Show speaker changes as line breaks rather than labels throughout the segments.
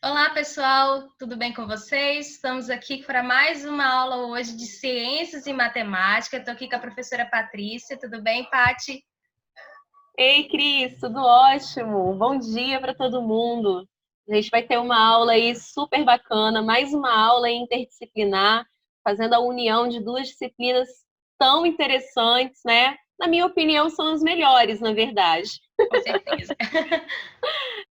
Olá, pessoal, tudo bem com vocês? Estamos aqui para mais uma aula hoje de Ciências e Matemática. Estou aqui com a professora Patrícia. Tudo bem, Pati?
Ei, Cris, tudo ótimo? Bom dia para todo mundo. A gente vai ter uma aula aí super bacana, mais uma aula interdisciplinar, fazendo a união de duas disciplinas tão interessantes, né? Na minha opinião, são as melhores, na verdade.
Com certeza.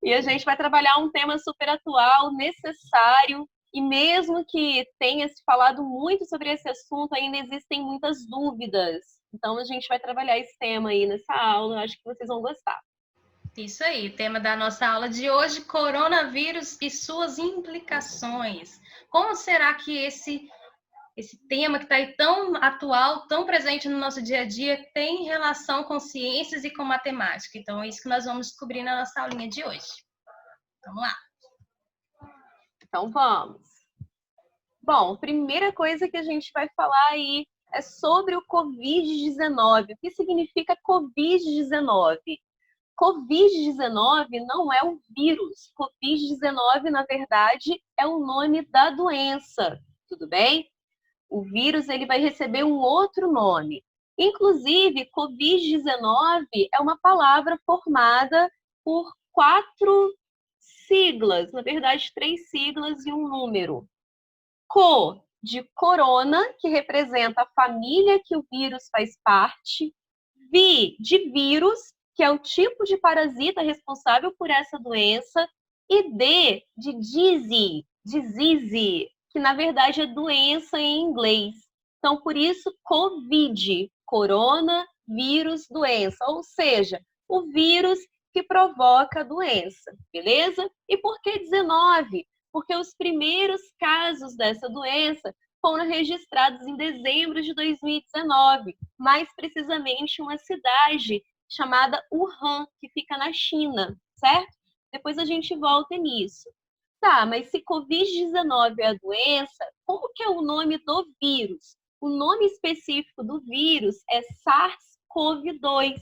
E a gente vai trabalhar um tema super atual, necessário, e mesmo que tenha se falado muito sobre esse assunto, ainda existem muitas dúvidas. Então, a gente vai trabalhar esse tema aí nessa aula, eu acho que vocês vão gostar.
Isso aí, tema da nossa aula de hoje: coronavírus e suas implicações. Como será que esse tema que está aí tão atual, tão presente no nosso dia a dia, tem relação com ciências e com matemática? Então, é isso que nós vamos descobrir na nossa aulinha de hoje. Vamos lá.
Então, vamos. Bom, primeira coisa que a gente vai falar aí é sobre o Covid-19. O que significa Covid-19? Covid-19 não é um vírus. Covid-19, na verdade, é o nome da doença. Tudo bem? O vírus ele vai receber um outro nome. Inclusive, Covid-19 é uma palavra formada por 4 siglas, na verdade, 3 siglas e um número. Co, de corona, que representa a família que o vírus faz parte. Vi, de vírus, que é o tipo de parasita responsável por essa doença. E D, de disease, que na verdade é doença em inglês. Então, por isso, COVID, corona, vírus, doença. Ou seja, o vírus que provoca a doença, beleza? E por que 19? Porque os primeiros casos dessa doença foram registrados em dezembro de 2019, mais precisamente em uma cidade chamada Wuhan, que fica na China, certo? Depois a gente volta nisso. Tá, mas se Covid-19 é a doença, como que é o nome do vírus? O nome específico do vírus é SARS-CoV-2.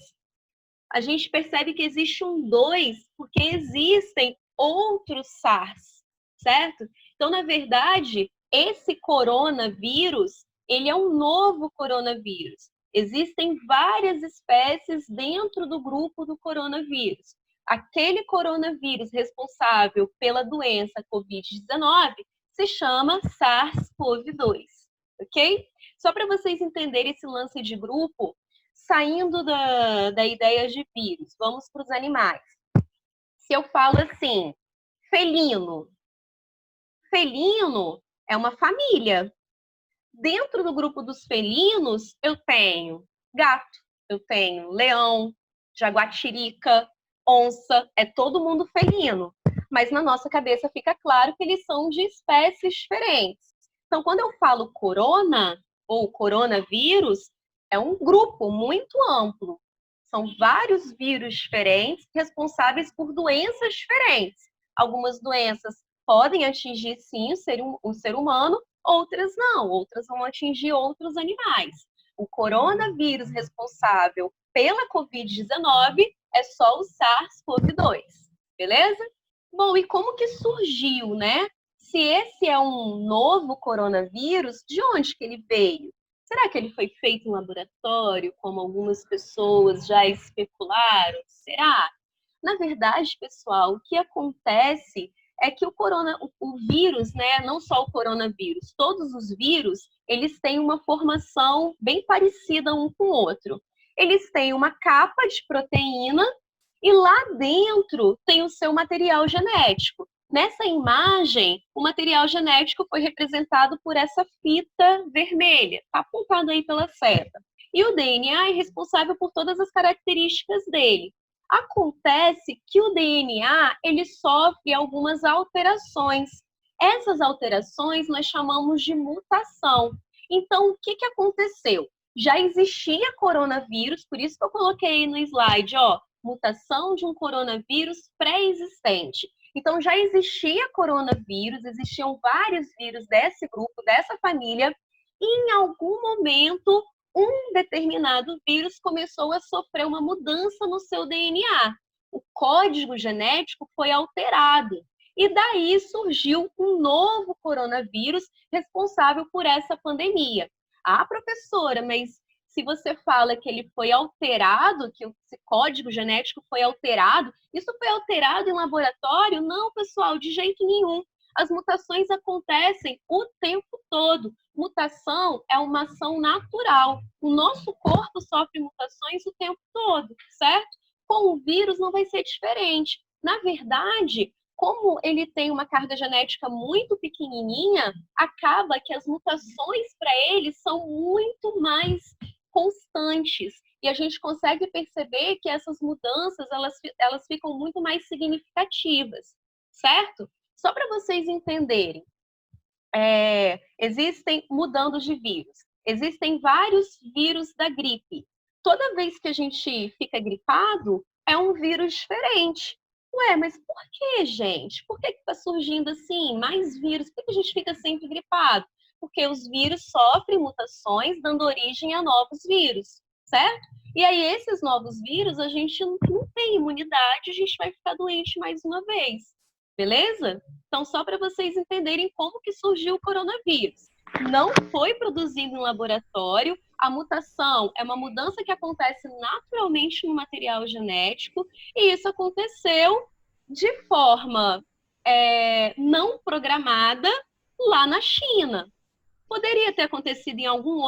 A gente percebe que existe um 2 porque existem outros SARS, certo? Então, na verdade, esse coronavírus, ele é um novo coronavírus. Existem várias espécies dentro do grupo do coronavírus. Aquele coronavírus responsável pela doença COVID-19 se chama SARS-CoV-2, ok? Só para vocês entenderem esse lance de grupo, saindo da ideia de vírus, vamos para os animais. Se eu falo assim, felino, felino é uma família. Dentro do grupo dos felinos, eu tenho gato, eu tenho leão, jaguatirica, onça, é todo mundo felino. Mas na nossa cabeça fica claro que eles são de espécies diferentes. Então, quando eu falo corona ou coronavírus, é um grupo muito amplo. São vários vírus diferentes responsáveis por doenças diferentes. Algumas doenças podem atingir, sim, o ser humano, outras não, outras vão atingir outros animais. O coronavírus responsável pela Covid-19 é só o SARS-CoV-2, beleza? Bom, e como que surgiu, né? Se esse é um novo coronavírus, de onde que ele veio? Será que ele foi feito em laboratório, como algumas pessoas já especularam? Será? Na verdade, pessoal, o que acontece é que o vírus, né, não só o coronavírus, todos os vírus, eles têm uma formação bem parecida um com o outro. Eles têm uma capa de proteína e lá dentro tem o seu material genético. Nessa imagem, o material genético foi representado por essa fita vermelha, está apontado aí pela seta. E o DNA é responsável por todas as características dele. Acontece que o DNA ele sofre algumas alterações. Essas alterações nós chamamos de mutação. Então, o que aconteceu? Já existia coronavírus, por isso que eu coloquei no slide, ó, mutação de um coronavírus pré-existente. Então, já existia coronavírus, existiam vários vírus desse grupo, dessa família, e em algum momento um determinado vírus começou a sofrer uma mudança no seu DNA. O código genético foi alterado. E daí surgiu um novo coronavírus responsável por essa pandemia. Ah, professora, mas se você fala que ele foi alterado, que esse código genético foi alterado, isso foi alterado em laboratório? Não, pessoal, de jeito nenhum. As mutações acontecem o tempo todo. Mutação é uma ação natural. O nosso corpo sofre mutações o tempo todo, certo? Com o vírus não vai ser diferente. Na verdade, como ele tem uma carga genética muito pequenininha, acaba que as mutações para ele são muito mais constantes. E a gente consegue perceber que essas mudanças, elas ficam muito mais significativas, certo? Só para vocês entenderem, existem mudando de vírus. Existem vários vírus da gripe. Toda vez que a gente fica gripado, é um vírus diferente. Ué, mas por que, gente? Por que está surgindo assim mais vírus? Por que a gente fica sempre gripado? Porque os vírus sofrem mutações, dando origem a novos vírus, certo? E aí, esses novos vírus, a gente não tem imunidade, a gente vai ficar doente mais uma vez. Beleza? Então, só para vocês entenderem como que surgiu o coronavírus. Não foi produzido em laboratório, a mutação é uma mudança que acontece naturalmente no material genético, e isso aconteceu de forma não programada lá na China. Poderia ter acontecido em algum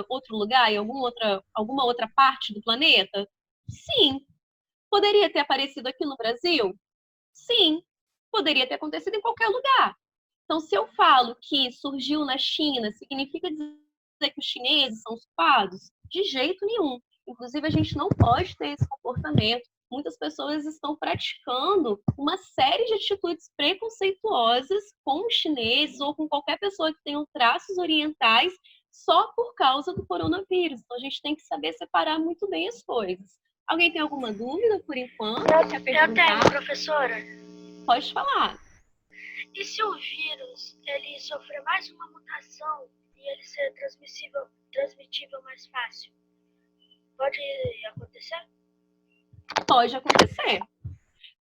outro lugar, em alguma outra parte do planeta? Sim. Poderia ter aparecido aqui no Brasil? Sim. Poderia ter acontecido em qualquer lugar. Então, se eu falo que surgiu na China, significa dizer que os chineses são os culpados? De jeito nenhum. Inclusive, a gente não pode ter esse comportamento. Muitas pessoas estão praticando uma série de atitudes preconceituosas com os chineses ou com qualquer pessoa que tenha traços orientais só por causa do coronavírus. Então, a gente tem que saber separar muito bem as coisas. Alguém tem alguma dúvida por enquanto?
Eu tenho, professora.
Pode falar.
E se o vírus ele sofrer mais uma mutação e ele ser transmitível mais fácil? Pode acontecer?
Pode acontecer.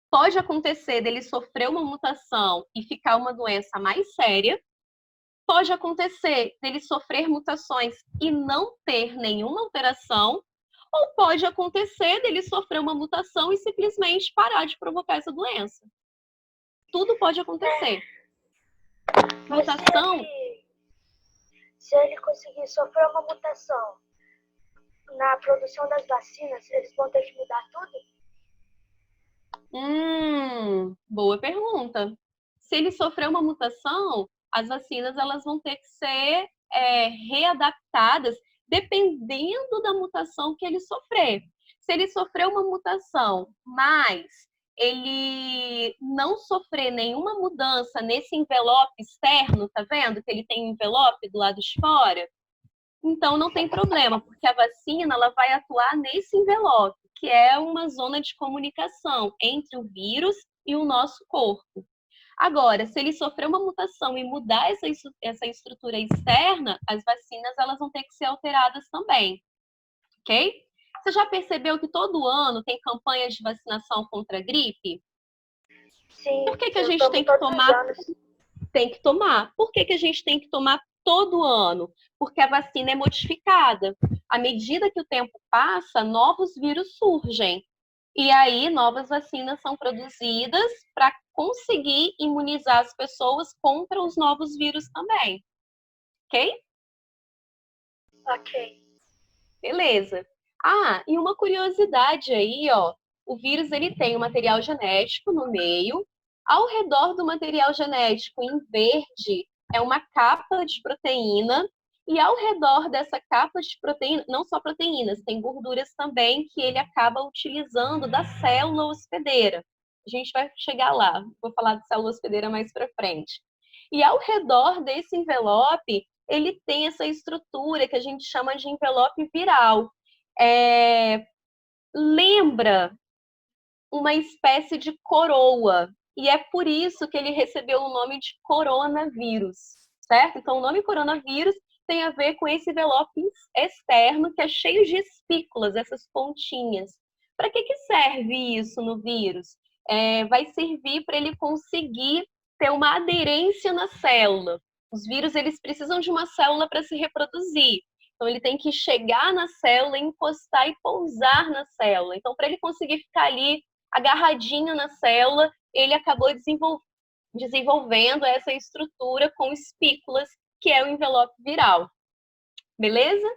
Pode acontecer dele sofrer uma mutação e ficar uma doença mais séria. Pode acontecer dele sofrer mutações e não ter nenhuma alteração. Ou pode acontecer dele sofrer uma mutação e simplesmente parar de provocar essa doença. Tudo pode acontecer.
Mas
Mutação...
se ele conseguir sofrer uma mutação na produção das vacinas, eles vão ter que mudar tudo?
Boa pergunta. Se ele sofrer uma mutação, as vacinas elas vão ter que ser readaptadas dependendo da mutação que ele sofrer. Se ele sofrer uma mutação, mas ele não sofrer nenhuma mudança nesse envelope externo, tá vendo? Que ele tem um envelope do lado de fora. Então, não tem problema, porque a vacina ela vai atuar nesse envelope, que é uma zona de comunicação entre o vírus e o nosso corpo. Agora, se ele sofrer uma mutação e mudar essa estrutura externa, as vacinas elas vão ter que ser alteradas também, ok? Você já percebeu que todo ano tem campanhas de vacinação contra a gripe?
Sim.
Por que a gente tem que tomar? Tem que tomar. Por que a gente tem que tomar todo ano? Porque a vacina é modificada. À medida que o tempo passa, novos vírus surgem. E aí, novas vacinas são produzidas para conseguir imunizar as pessoas contra os novos vírus também. Ok?
Ok.
Beleza. Ah, e uma curiosidade aí, ó. O vírus, ele tem um material genético no meio. Ao redor do material genético, em verde, é uma capa de proteína. E ao redor dessa capa de proteína, não só proteínas, tem gorduras também que ele acaba utilizando da célula hospedeira. A gente vai chegar lá, vou falar de célula hospedeira mais para frente. E ao redor desse envelope, ele tem essa estrutura que a gente chama de envelope viral. Lembra uma espécie de coroa. E é por isso que ele recebeu o nome de coronavírus, certo? Então, o nome coronavírus tem a ver com esse envelope externo que é cheio de espículas, essas pontinhas. Para que serve isso no vírus? Vai servir para ele conseguir ter uma aderência na célula. Os vírus, eles precisam de uma célula para se reproduzir. Então, ele tem que chegar na célula, encostar e pousar na célula. Então, para ele conseguir ficar ali agarradinho na célula, ele acabou desenvolvendo essa estrutura com espículas, que é o envelope viral. Beleza?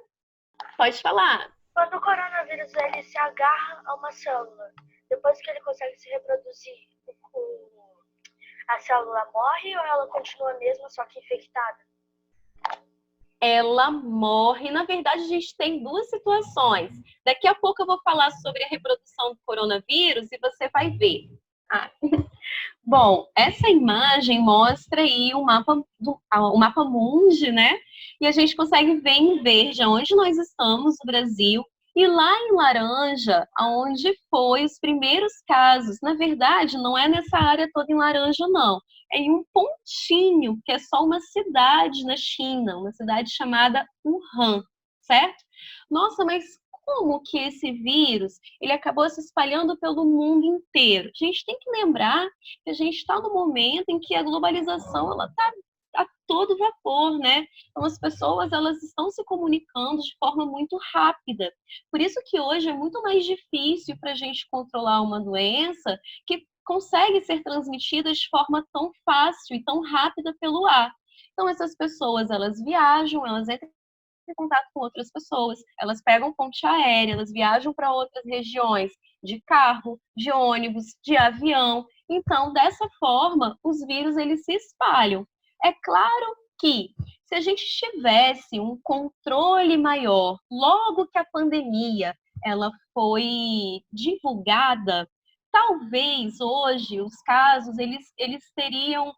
Pode falar.
Quando o coronavírus ele se agarra a uma célula, depois que ele consegue se reproduzir, a célula morre ou ela continua mesmo, só que infectada?
Ela morre. Na verdade, a gente tem duas situações. Daqui a pouco eu vou falar sobre a reprodução do coronavírus e você vai ver. Bom, essa imagem mostra aí o mapa mundi, né? E a gente consegue ver em verde onde nós estamos no Brasil e lá em laranja, onde foi os primeiros casos. Na verdade, não é nessa área toda em laranja, não. É em um pontinho, que é só uma cidade na China, uma cidade chamada Wuhan, certo? Nossa, mas como que esse vírus ele acabou se espalhando pelo mundo inteiro? A gente tem que lembrar que a gente está no momento em que a globalização ela está a todo vapor, né? Então as pessoas elas estão se comunicando de forma muito rápida. Por isso que hoje é muito mais difícil para a gente controlar uma doença que consegue ser transmitida de forma tão fácil e tão rápida pelo ar. Então essas pessoas elas viajam, elas entram em contato com outras pessoas, elas pegam ponte aérea, elas viajam para outras regiões de carro, de ônibus, de avião. Então, dessa forma, os vírus eles se espalham. É claro que se a gente tivesse um controle maior, logo que a pandemia ela foi divulgada, talvez hoje os casos eles teriam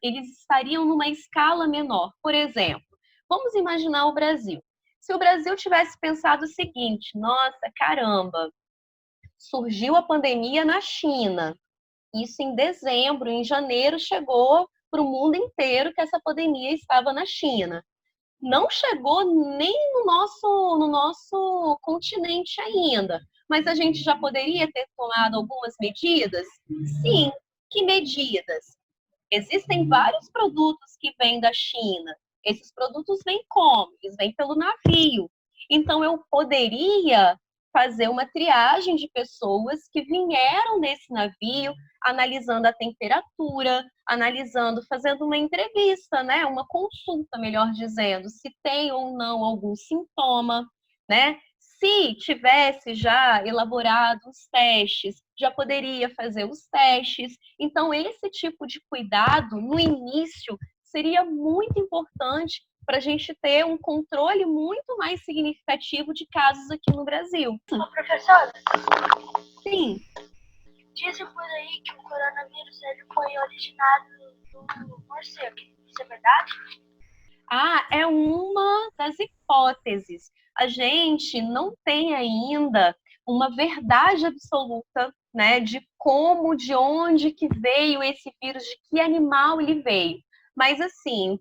eles estariam numa escala menor. Por exemplo, vamos imaginar o Brasil. Se o Brasil tivesse pensado o seguinte: nossa, caramba, surgiu a pandemia na China. Isso em dezembro, em janeiro chegou para o mundo inteiro que essa pandemia estava na China. Não chegou nem no nosso continente ainda, mas a gente já poderia ter tomado algumas medidas? Sim. Que medidas? Existem vários produtos que vêm da China. Esses produtos vêm como? Eles vêm pelo navio. Então, eu poderia fazer uma triagem de pessoas que vieram nesse navio, analisando a temperatura, analisando, fazendo uma entrevista, né? Uma consulta, melhor dizendo, se tem ou não algum sintoma, né? Se tivesse já elaborado os testes, já poderia fazer os testes. Então, esse tipo de cuidado, no início, seria muito importante para a gente ter um controle muito mais significativo de casos aqui no Brasil.
Ô, professora?
Sim.
Dizem por aí que o coronavírus ele foi originado do morcego. Isso é verdade?
É uma das hipóteses. A gente não tem ainda uma verdade absoluta, né, de como, de onde que veio esse vírus, de que animal ele veio. Mas, assim,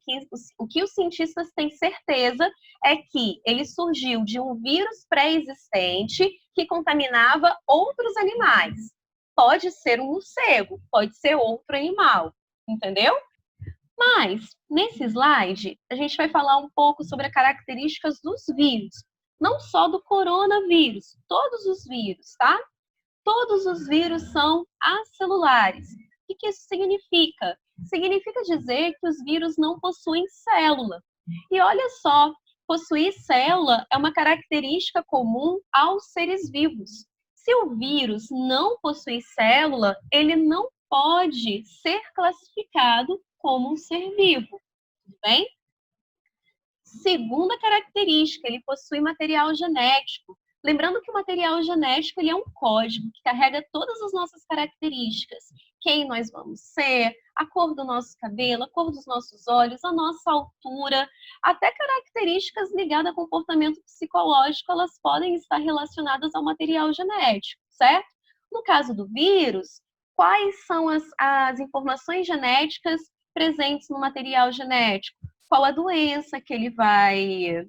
o que os cientistas têm certeza é que ele surgiu de um vírus pré-existente que contaminava outros animais. Pode ser um morcego, pode ser outro animal, entendeu? Mas, nesse slide, a gente vai falar um pouco sobre as características dos vírus. Não só do coronavírus, todos os vírus, tá? Todos os vírus são acelulares. O que isso significa? Significa dizer que os vírus não possuem célula. E olha só, possuir célula é uma característica comum aos seres vivos. Se o vírus não possui célula, ele não pode ser classificado como um ser vivo, tudo bem? Segunda característica, ele possui material genético. Lembrando que o material genético ele é um código que carrega todas as nossas características. Quem nós vamos ser, a cor do nosso cabelo, a cor dos nossos olhos, a nossa altura, até características ligadas a comportamento psicológico, elas podem estar relacionadas ao material genético, certo? No caso do vírus, quais são as informações genéticas presentes no material genético? Qual a doença que ele vai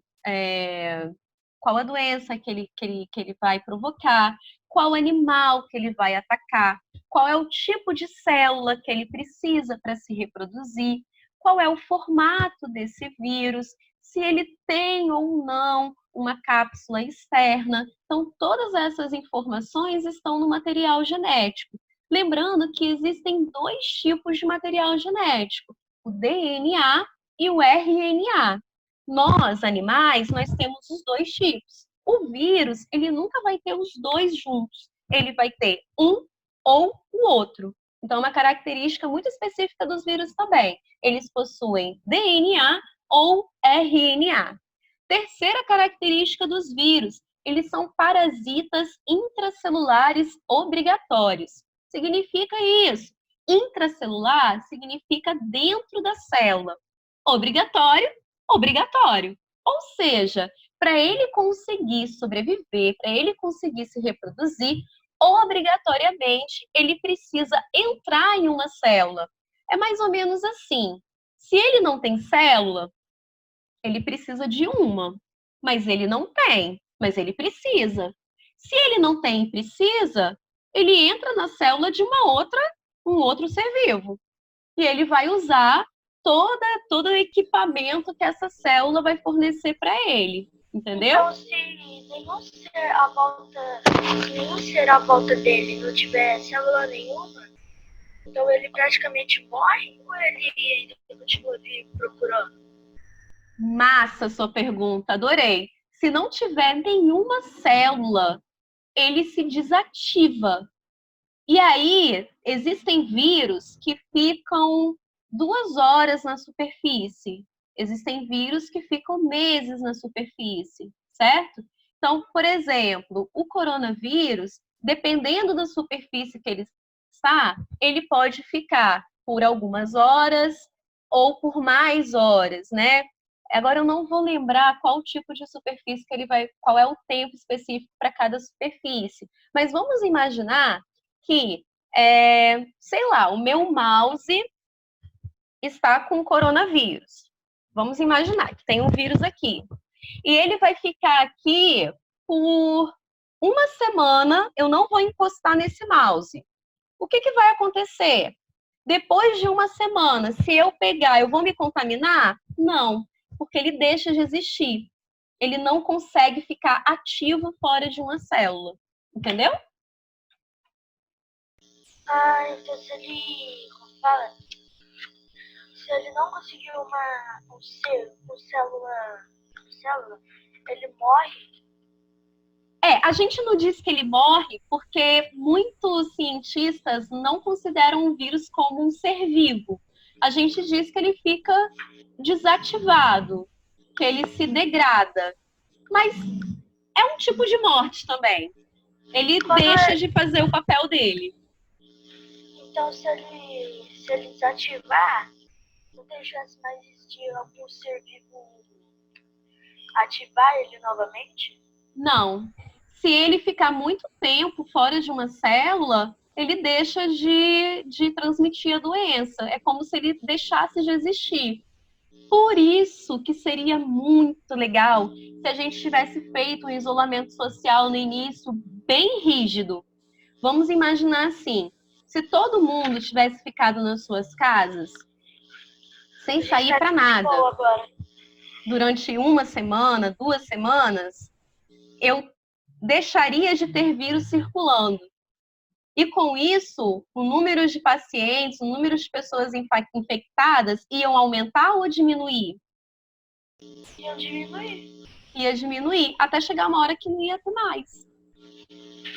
qual a doença que ele vai provocar, qual animal que ele vai atacar. qual é o tipo de célula que ele precisa para se reproduzir, qual é o formato desse vírus, se ele tem ou não uma cápsula externa. Então, todas essas informações estão no material genético. Lembrando que existem 2 tipos de material genético, o DNA e o RNA. Nós, animais, nós temos os 2 tipos. O vírus, ele nunca vai ter os 2 juntos. Ele vai ter um ou o outro. Então, é uma característica muito específica dos vírus também. Eles possuem DNA ou RNA. Terceira característica dos vírus, eles são parasitas intracelulares obrigatórios. Significa isso. Intracelular significa dentro da célula. Obrigatório, obrigatório. Ou seja, para ele conseguir sobreviver, para ele conseguir se reproduzir, obrigatoriamente ele precisa entrar em uma célula. É mais ou menos assim. Se ele não tem célula, ele precisa de uma, mas ele não tem, mas ele precisa. Se ele não tem e precisa, ele entra na célula de um outro ser vivo. E ele vai usar todo o equipamento que essa célula vai fornecer para ele. Entendeu?
Então, se nenhum ser à volta dele não tiver célula nenhuma, então ele praticamente morre ou ele ainda continua vivo procurando?
Massa sua pergunta, adorei. Se não tiver nenhuma célula, ele se desativa. E aí, existem vírus que ficam 2 horas na superfície. Existem vírus que ficam meses na superfície, certo? Então, por exemplo, o coronavírus, dependendo da superfície que ele está, ele pode ficar por algumas horas ou por mais horas, né? Agora eu não vou lembrar qual tipo de superfície que ele vai, qual é o tempo específico para cada superfície. Mas vamos imaginar que, sei lá, o meu mouse está com coronavírus. Vamos imaginar que tem um vírus aqui. E ele vai ficar aqui por 1 semana, eu não vou encostar nesse mouse. O que vai acontecer? Depois de 1 semana, se eu pegar, eu vou me contaminar? Não, porque ele deixa de existir. Ele não consegue ficar ativo fora de uma célula. Entendeu?
Então se ele, como fala, se ele não conseguir um ser com célula, ele morre.
A gente não diz que ele morre porque muitos cientistas não consideram o vírus como um ser vivo. A gente diz que ele fica desativado, que ele se degrada. Mas é um tipo de morte também. Ele deixa de fazer o papel dele.
Então, se ele desativar, não tem chance mais de algum ser vivo ativar ele novamente?
Não. Se ele ficar muito tempo fora de uma célula, ele deixa de transmitir a doença. É como se ele deixasse de existir. Por isso que seria muito legal se a gente tivesse feito um isolamento social no início bem rígido. Vamos imaginar assim, se todo mundo tivesse ficado nas suas casas, sem sair para nada, durante 1 semana, 2 semanas, eu deixaria de ter vírus circulando. E com isso, o número de pacientes, o número de pessoas infectadas iam aumentar ou diminuir?
Ia diminuir.
Ia diminuir, até chegar uma hora que não ia ter mais.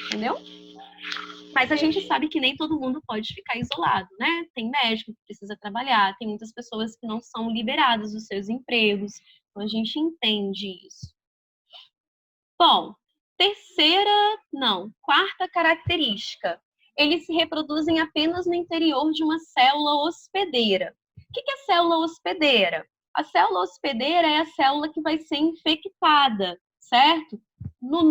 Entendeu? Mas a gente sabe que nem todo mundo pode ficar isolado, né? Tem médico que precisa trabalhar, tem muitas pessoas que não são liberadas dos seus empregos. Então a gente entende isso. Bom, quarta característica. Eles se reproduzem apenas no interior de uma célula hospedeira. O que é célula hospedeira? A célula hospedeira é a célula que vai ser infectada, certo? No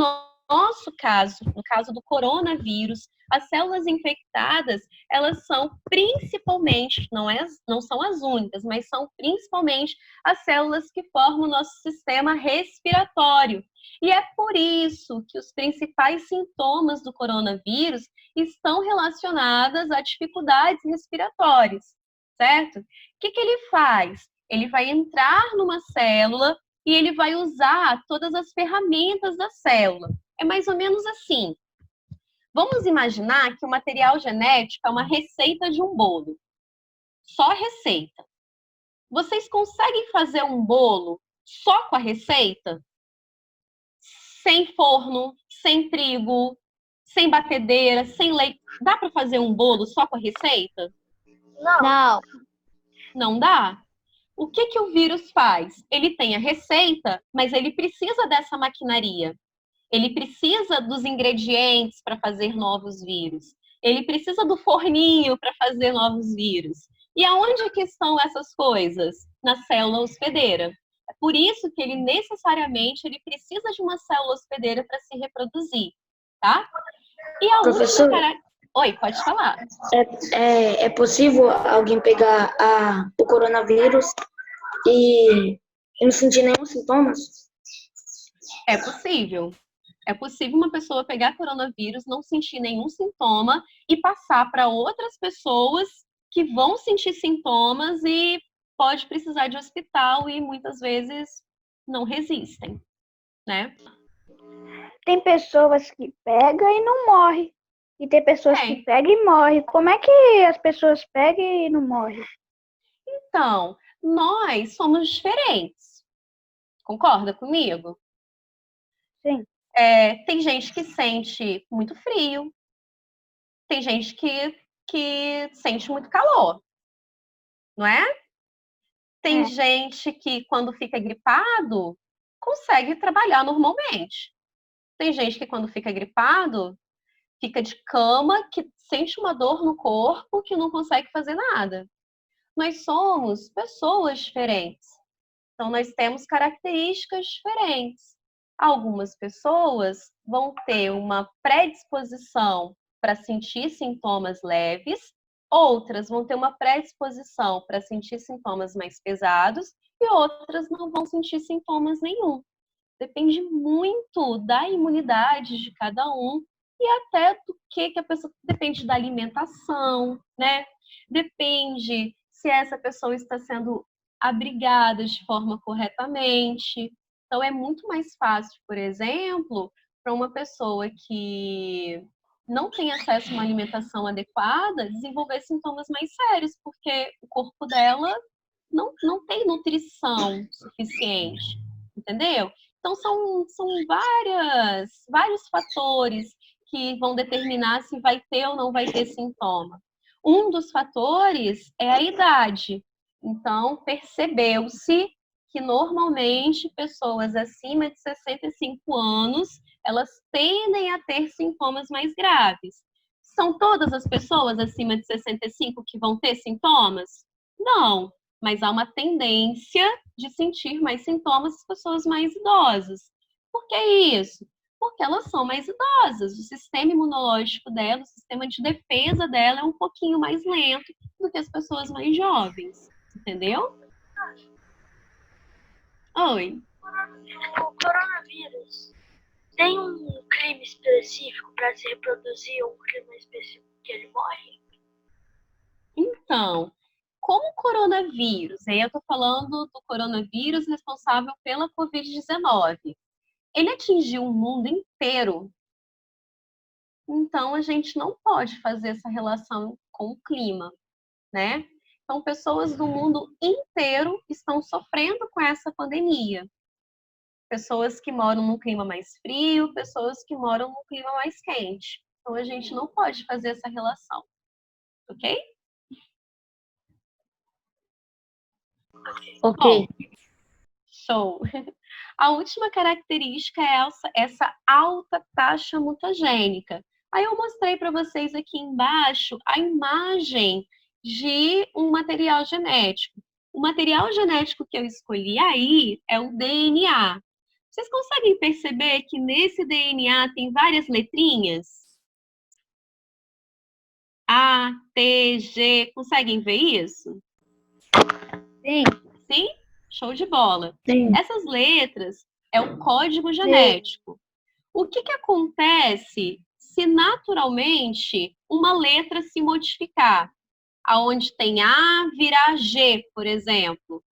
nosso caso, no caso do coronavírus, as células infectadas, elas são principalmente, não são as únicas, mas são principalmente as células que formam o nosso sistema respiratório. E é por isso que os principais sintomas do coronavírus estão relacionados a dificuldades respiratórias, certo? O que ele faz? Ele vai entrar numa célula e ele vai usar todas as ferramentas da célula. É mais ou menos assim. Vamos imaginar que o material genético é uma receita de um bolo. Só a receita. Vocês conseguem fazer um bolo só com a receita? Sem forno, sem trigo, sem batedeira, sem leite. Dá para fazer um bolo só com a receita?
Não.
Não dá? O que o vírus faz? Ele tem a receita, mas ele precisa dessa maquinaria. Ele precisa dos ingredientes para fazer novos vírus. Ele precisa do forninho para fazer novos vírus. E aonde que estão essas coisas? Na célula hospedeira. É por isso que ele necessariamente precisa de uma célula hospedeira para se reproduzir, tá? E a
Professor?
Oi, pode falar.
É possível alguém pegar o coronavírus e não sentir nenhum sintomas?
É possível. É possível uma pessoa pegar coronavírus, não sentir nenhum sintoma e passar para outras pessoas que vão sentir sintomas e pode precisar de hospital e muitas vezes não resistem, né?
Tem pessoas que pegam e não morrem. E tem pessoas que pegam e morrem. Como é que as pessoas pegam e não morrem?
Então, nós somos diferentes. Concorda comigo?
Sim.
Tem gente que sente muito frio. Tem gente que sente muito calor. Não é? Tem gente que, quando fica gripado, consegue trabalhar normalmente. Tem gente que, quando fica gripado, fica de cama, que sente uma dor no corpo, que não consegue fazer nada. Nós somos pessoas diferentes. Então, nós temos características diferentes. Algumas pessoas vão ter uma predisposição para sentir sintomas leves, outras vão ter uma predisposição para sentir sintomas mais pesados e outras não vão sentir sintomas nenhum. Depende muito da imunidade de cada um e até do que a pessoa... Depende da alimentação, né? Depende se essa pessoa está sendo abrigada de forma corretamente. Então, é muito mais fácil, por exemplo, para uma pessoa que não tem acesso a uma alimentação adequada, desenvolver sintomas mais sérios, porque o corpo dela não tem nutrição suficiente, entendeu? Então, são vários fatores que vão determinar se vai ter ou não vai ter sintoma. Um dos fatores é a idade. Então, percebeu-se que normalmente pessoas acima de 65 anos, elas tendem a ter sintomas mais graves. São todas as pessoas acima de 65 que vão ter sintomas? Não, mas há uma tendência de sentir mais sintomas as pessoas mais idosas. Por que isso? Porque elas são mais idosas. O sistema imunológico dela, o sistema de defesa dela é um pouquinho mais lento do que as pessoas mais jovens. Entendeu? Oi.
O coronavírus tem um clima específico para se reproduzir, um clima específico que ele morre?
Então, como o coronavírus, aí eu estou falando do coronavírus responsável pela Covid-19, ele atingiu o mundo inteiro. Então, a gente não pode fazer essa relação com o clima, né? Então, pessoas do mundo inteiro estão sofrendo com essa pandemia. Pessoas que moram num clima mais frio, pessoas que moram num clima mais quente. Então, a gente não pode fazer essa relação, ok?
Ok.
Bom, show! A última característica é essa alta taxa mutagênica. Aí eu mostrei para vocês aqui embaixo a imagem de um material genético. O material genético que eu escolhi aí é o DNA. Vocês conseguem perceber que nesse DNA tem várias letrinhas? A, T, G, conseguem ver isso?
Sim.
Sim? Show de bola.
Sim.
Essas letras é o código genético. O que acontece se naturalmente uma letra se modificar? Aonde tem A virar G, por exemplo.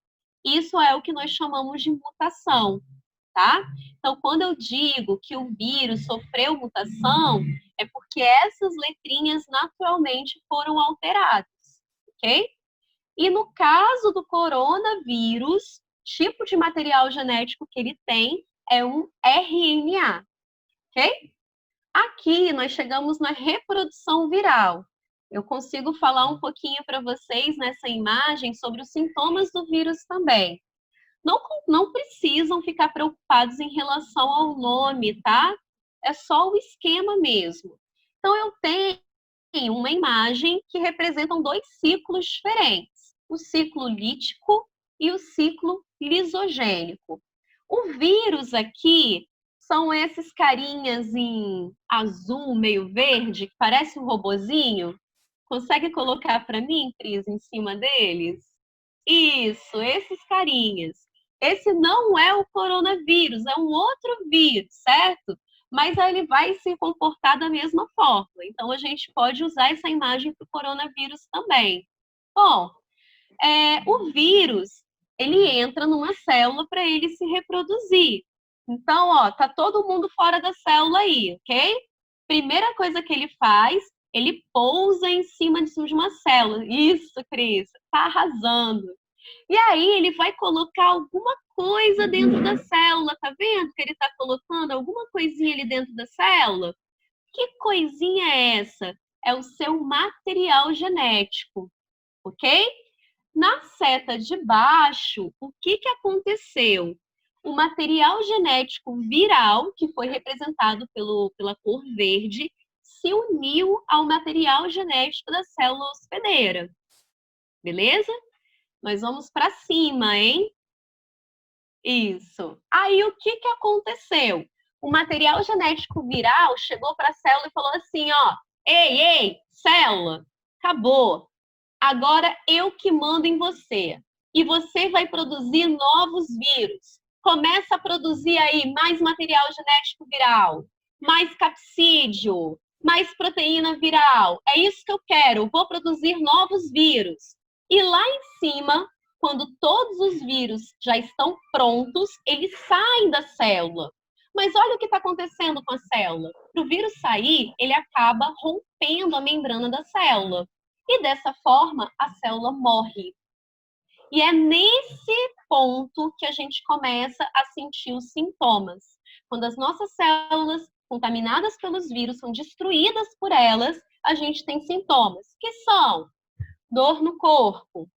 Isso é o que nós chamamos de mutação, tá? Então, quando eu digo que o vírus sofreu mutação, é porque essas letrinhas naturalmente foram alteradas, ok? E no caso do coronavírus, tipo de material genético que ele tem é um RNA, ok? Aqui nós chegamos na reprodução viral. Eu consigo falar um pouquinho para vocês nessa imagem sobre os sintomas do vírus também. Não precisam ficar preocupados em relação ao nome, tá? É só o esquema mesmo. Então, eu tenho uma imagem que representam dois ciclos diferentes. O ciclo lítico e o ciclo lisogênico. O vírus aqui são esses carinhas em azul, meio verde, que parece um robozinho. Consegue colocar para mim, Cris, em cima deles? Isso, esses carinhas. Esse não é o coronavírus, é um outro vírus, certo? Mas ele vai se comportar da mesma forma. Então, a gente pode usar essa imagem para o coronavírus também. Bom, o vírus, ele entra numa célula para ele se reproduzir. Então, ó, tá todo mundo fora da célula aí, ok? Primeira coisa que ele faz, ele pousa em cima de uma célula. Isso, Cris, tá arrasando. E aí ele vai colocar alguma coisa dentro da célula, tá vendo que ele tá colocando alguma coisinha ali dentro da célula? Que coisinha é essa? É o seu material genético, ok? Na seta de baixo, o que aconteceu? O material genético viral, que foi representado pela cor verde, se uniu ao material genético da célula hospedeira. Beleza? Nós vamos para cima, hein? Isso. Aí, o que aconteceu? O material genético viral chegou para a célula e falou assim, ó, ei, célula, acabou. Agora eu que mando em você. E você vai produzir novos vírus. Começa a produzir aí mais material genético viral, mais capsídeo, mais proteína viral. É isso que eu quero. Eu vou produzir novos vírus. E lá em cima, quando todos os vírus já estão prontos, eles saem da célula. Mas olha o que está acontecendo com a célula. Para o vírus sair, ele acaba rompendo a membrana da célula. E dessa forma, a célula morre. E é nesse ponto que a gente começa a sentir os sintomas. Quando as nossas células contaminadas pelos vírus são destruídas por elas, a gente tem sintomas, que são dor no corpo.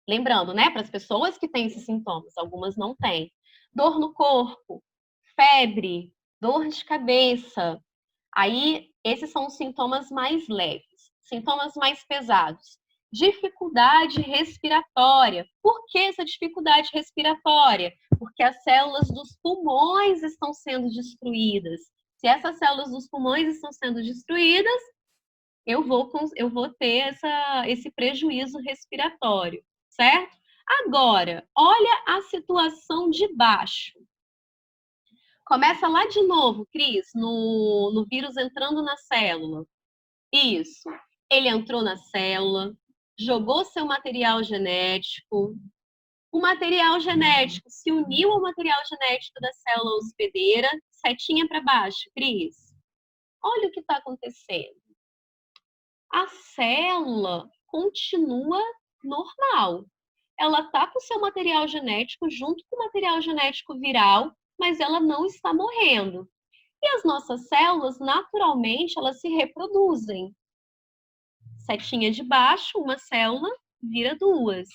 Lembrando, né, para as pessoas que têm esses sintomas, algumas não têm. Dor no corpo, febre, dor de cabeça. Aí, esses são os sintomas mais leves. Sintomas mais pesados. Dificuldade respiratória. Por que essa dificuldade respiratória? Porque as células dos pulmões estão sendo destruídas. Se essas células dos pulmões estão sendo destruídas, eu vou ter esse prejuízo respiratório, certo? Agora, olha a situação de baixo. Começa lá de novo, Cris, no vírus entrando na célula. Isso. Ele entrou na célula, jogou seu material genético. O material genético se uniu ao material genético da célula hospedeira. Setinha para baixo, Cris. Olha o que está acontecendo. A célula continua normal. Ela está com o seu material genético junto com o material genético viral, mas ela não está morrendo. E as nossas células, naturalmente, elas se reproduzem. Setinha de baixo, uma célula vira duas.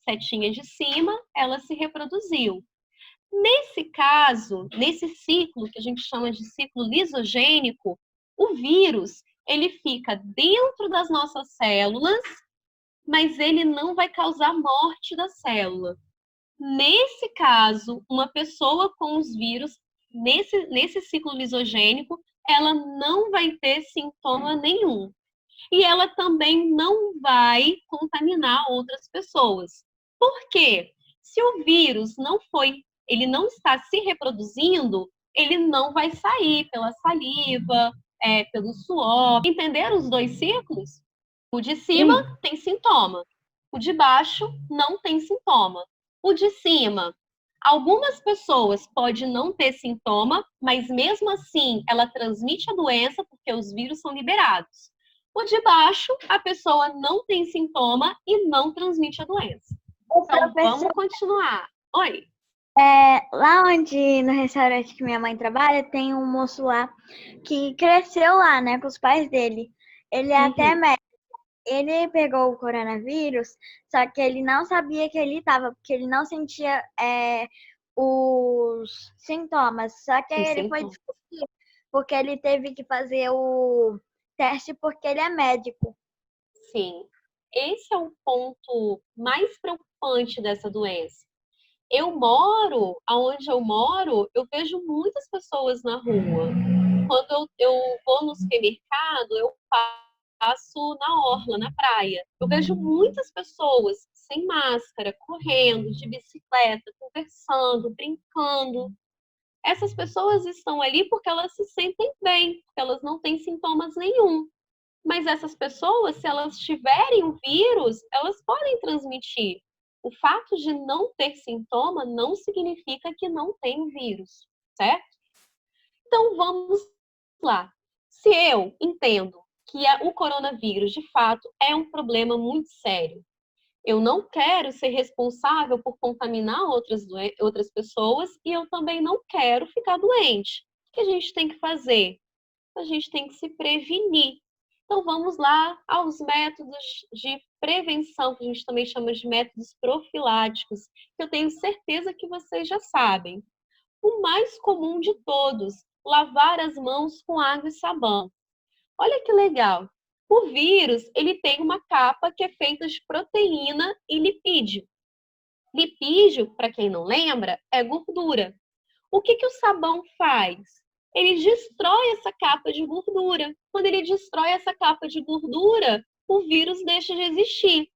Setinha de cima, ela se reproduziu. Nesse caso, nesse ciclo, que a gente chama de ciclo lisogênico, o vírus, ele fica dentro das nossas células, mas ele não vai causar morte da célula. Nesse caso, uma pessoa com os vírus, nesse ciclo lisogênico, ela não vai ter sintoma nenhum. E ela também não vai contaminar outras pessoas. Por quê? Se o vírus ele não está se reproduzindo, ele não vai sair pela saliva, pelo suor. Entenderam os dois ciclos? O de cima tem sintoma, o de baixo não tem sintoma. O de cima, algumas pessoas podem não ter sintoma, mas mesmo assim ela transmite a doença porque os vírus são liberados. O de baixo, a pessoa não tem sintoma e não transmite a doença. Então, vamos continuar. Oi.
Lá onde, no restaurante que minha mãe trabalha, tem um moço lá que cresceu lá, né, com os pais dele. Ele é até médico. Ele pegou o coronavírus, só que ele não sabia que ele estava, porque ele não sentia os sintomas. Só que aí ele foi descobrir, porque ele teve que fazer o teste, porque ele é médico.
Sim. Esse é o ponto mais preocupante dessa doença. Aonde eu moro, eu vejo muitas pessoas na rua. Quando eu vou no supermercado, eu passo na orla, na praia. Eu vejo muitas pessoas sem máscara, correndo, de bicicleta, conversando, brincando. Essas pessoas estão ali porque elas se sentem bem, porque elas não têm sintomas nenhum. Mas essas pessoas, se elas tiverem o vírus, elas podem transmitir. O fato de não ter sintoma não significa que não tem o vírus, certo? Então, vamos lá. Se eu entendo que o coronavírus, de fato, é um problema muito sério, eu não quero ser responsável por contaminar outras pessoas e eu também não quero ficar doente. O que a gente tem que fazer? A gente tem que se prevenir. Então, vamos lá aos métodos de prevenção, que a gente também chama de métodos profiláticos, que eu tenho certeza que vocês já sabem. O mais comum de todos, lavar as mãos com água e sabão. Olha que legal. O vírus, ele tem uma capa que é feita de proteína e lipídio. Lipídio, para quem não lembra, é gordura. O que o sabão faz? Ele destrói essa capa de gordura. Quando ele destrói essa capa de gordura, o vírus deixa de existir,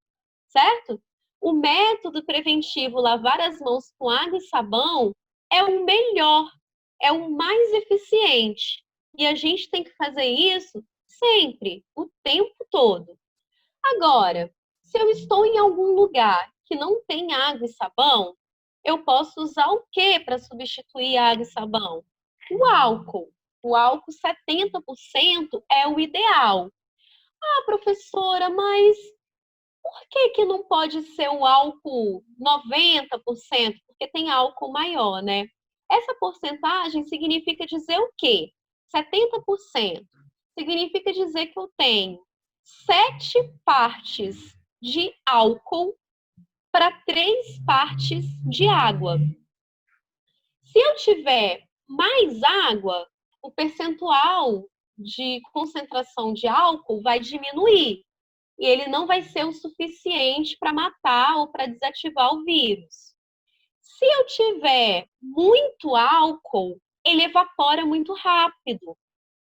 certo? O método preventivo lavar as mãos com água e sabão é o melhor, é o mais eficiente. E a gente tem que fazer isso sempre, o tempo todo. Agora, se eu estou em algum lugar que não tem água e sabão, eu posso usar o que para substituir água e sabão? O álcool. O álcool 70% é o ideal. Ah, professora, mas por que não pode ser o álcool 90%? Porque tem álcool maior, né? Essa porcentagem significa dizer o quê? 70%. Significa dizer que eu tenho 7 partes de álcool para 3 partes de água. Se eu tiver mais água, o percentual de concentração de álcool vai diminuir. E ele não vai ser o suficiente para matar ou para desativar o vírus. Se eu tiver muito álcool, ele evapora muito rápido,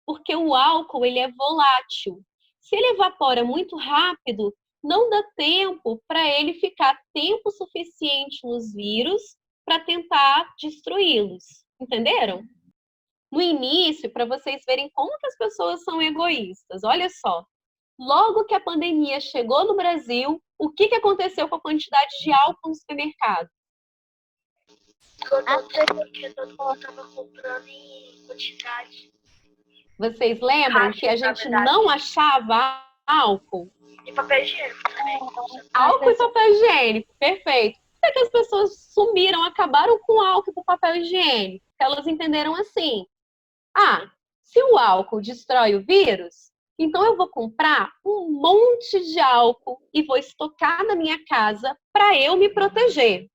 porque o álcool ele é volátil. Se ele evapora muito rápido, não dá tempo para ele ficar tempo suficiente nos vírus para tentar destruí-los. Entenderam? No início, para vocês verem como que as pessoas são egoístas, olha só. Logo que a pandemia chegou no Brasil, o que aconteceu com a quantidade de álcool no supermercado?
Porque todo mundo estava comprando em quantidade.
Vocês lembram que a gente não achava álcool?
E papel higiênico também.
Álcool e papel higiênico, perfeito. Por que as pessoas sumiram, acabaram com álcool e com papel higiênico? Elas entenderam assim: ah, se o álcool destrói o vírus, então eu vou comprar um monte de álcool e vou estocar na minha casa para eu me proteger.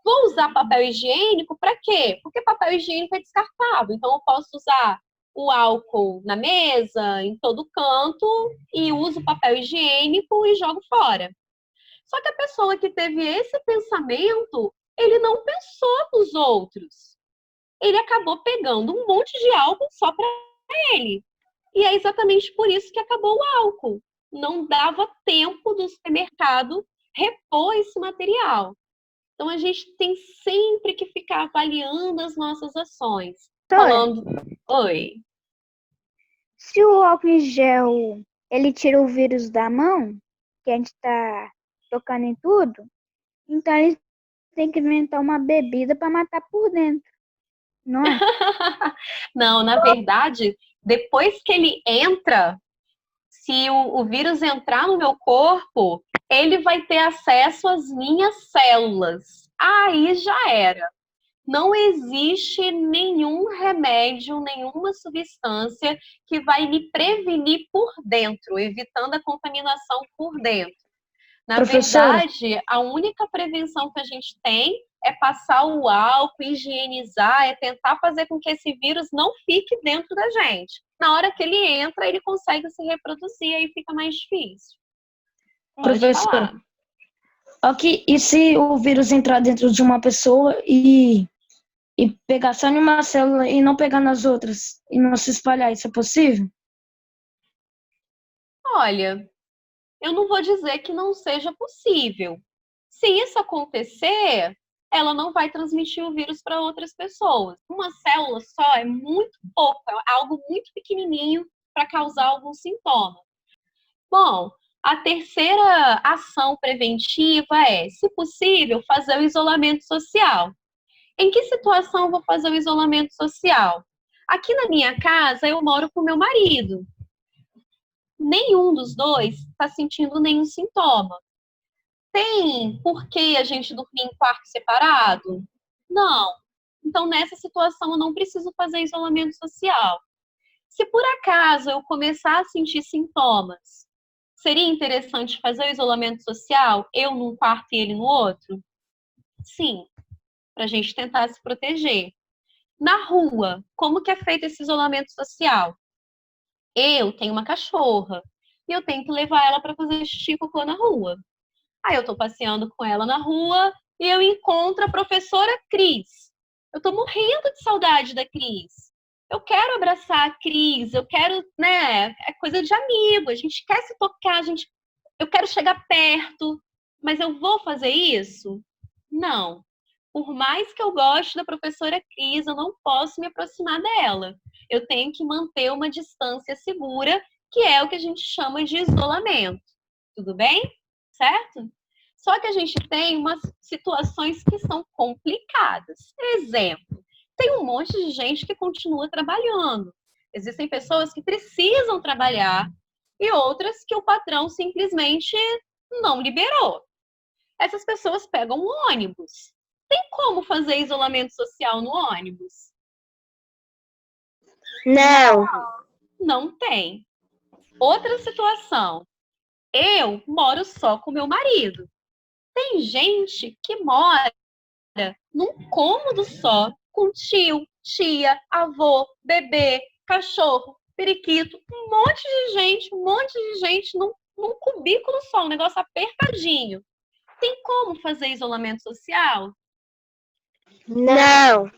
Vou usar papel higiênico para quê? Porque papel higiênico é descartável. Então eu posso usar o álcool na mesa, em todo canto, e uso papel higiênico e jogo fora. Só que a pessoa que teve esse pensamento, ele não pensou nos outros. Ele acabou pegando um monte de álcool só para ele. E é exatamente por isso que acabou o álcool. Não dava tempo do supermercado repor esse material. Então, a gente tem sempre que ficar avaliando as nossas ações. Falando, oi.
Se o álcool em gel, ele tira o vírus da mão, que a gente tá tocando em tudo, então ele tem que inventar uma bebida para matar por dentro, não é?
Não, na verdade, depois que ele entra, se o vírus entrar no meu corpo, ele vai ter acesso às minhas células. Aí já era. Não existe nenhum remédio, nenhuma substância que vai me prevenir por dentro, evitando a contaminação por dentro. Na verdade, a única prevenção que a gente tem é passar o álcool, higienizar, é tentar fazer com que esse vírus não fique dentro da gente. Na hora que ele entra, ele consegue se reproduzir, aí fica mais difícil.
Professor, aqui, e se o vírus entrar dentro de uma pessoa e pegar só em uma célula e não pegar nas outras, e não se espalhar, isso é possível?
Olha, eu não vou dizer que não seja possível. Se isso acontecer, ela não vai transmitir o vírus para outras pessoas. Uma célula só é muito pouco, é algo muito pequenininho para causar algum sintoma. Bom, a terceira ação preventiva é, se possível, fazer o isolamento social. Em que situação eu vou fazer o isolamento social? Aqui na minha casa, eu moro com meu marido. Nenhum dos dois está sentindo nenhum sintoma. Tem por que a gente dormir em quarto separado? Não. Então, nessa situação, eu não preciso fazer isolamento social. Se por acaso eu começar a sentir sintomas, seria interessante fazer o isolamento social, eu num quarto e ele no outro? Sim, para a gente tentar se proteger. Na rua, como que é feito esse isolamento social? Eu tenho uma cachorra e eu tenho que levar ela para fazer xixi e cocô na rua. Aí eu tô passeando com ela na rua e eu encontro a professora Cris. Eu tô morrendo de saudade da Cris. Eu quero abraçar a Cris, eu quero, né, é coisa de amigo, a gente quer se tocar, eu quero chegar perto, mas eu vou fazer isso? Não. Por mais que eu goste da professora Cris, eu não posso me aproximar dela. Eu tenho que manter uma distância segura, que é o que a gente chama de isolamento. Tudo bem? Certo? Só que a gente tem umas situações que são complicadas. Exemplo, tem um monte de gente que continua trabalhando. Existem pessoas que precisam trabalhar e outras que o patrão simplesmente não liberou. Essas pessoas pegam um ônibus. Tem como fazer isolamento social no ônibus?
Não.
Não tem. Outra situação. Eu moro só com meu marido. Tem gente que mora num cômodo só, com tio, tia, avô, bebê, cachorro, periquito, um monte de gente num cubículo só, um negócio apertadinho. Tem como fazer isolamento social?
Não.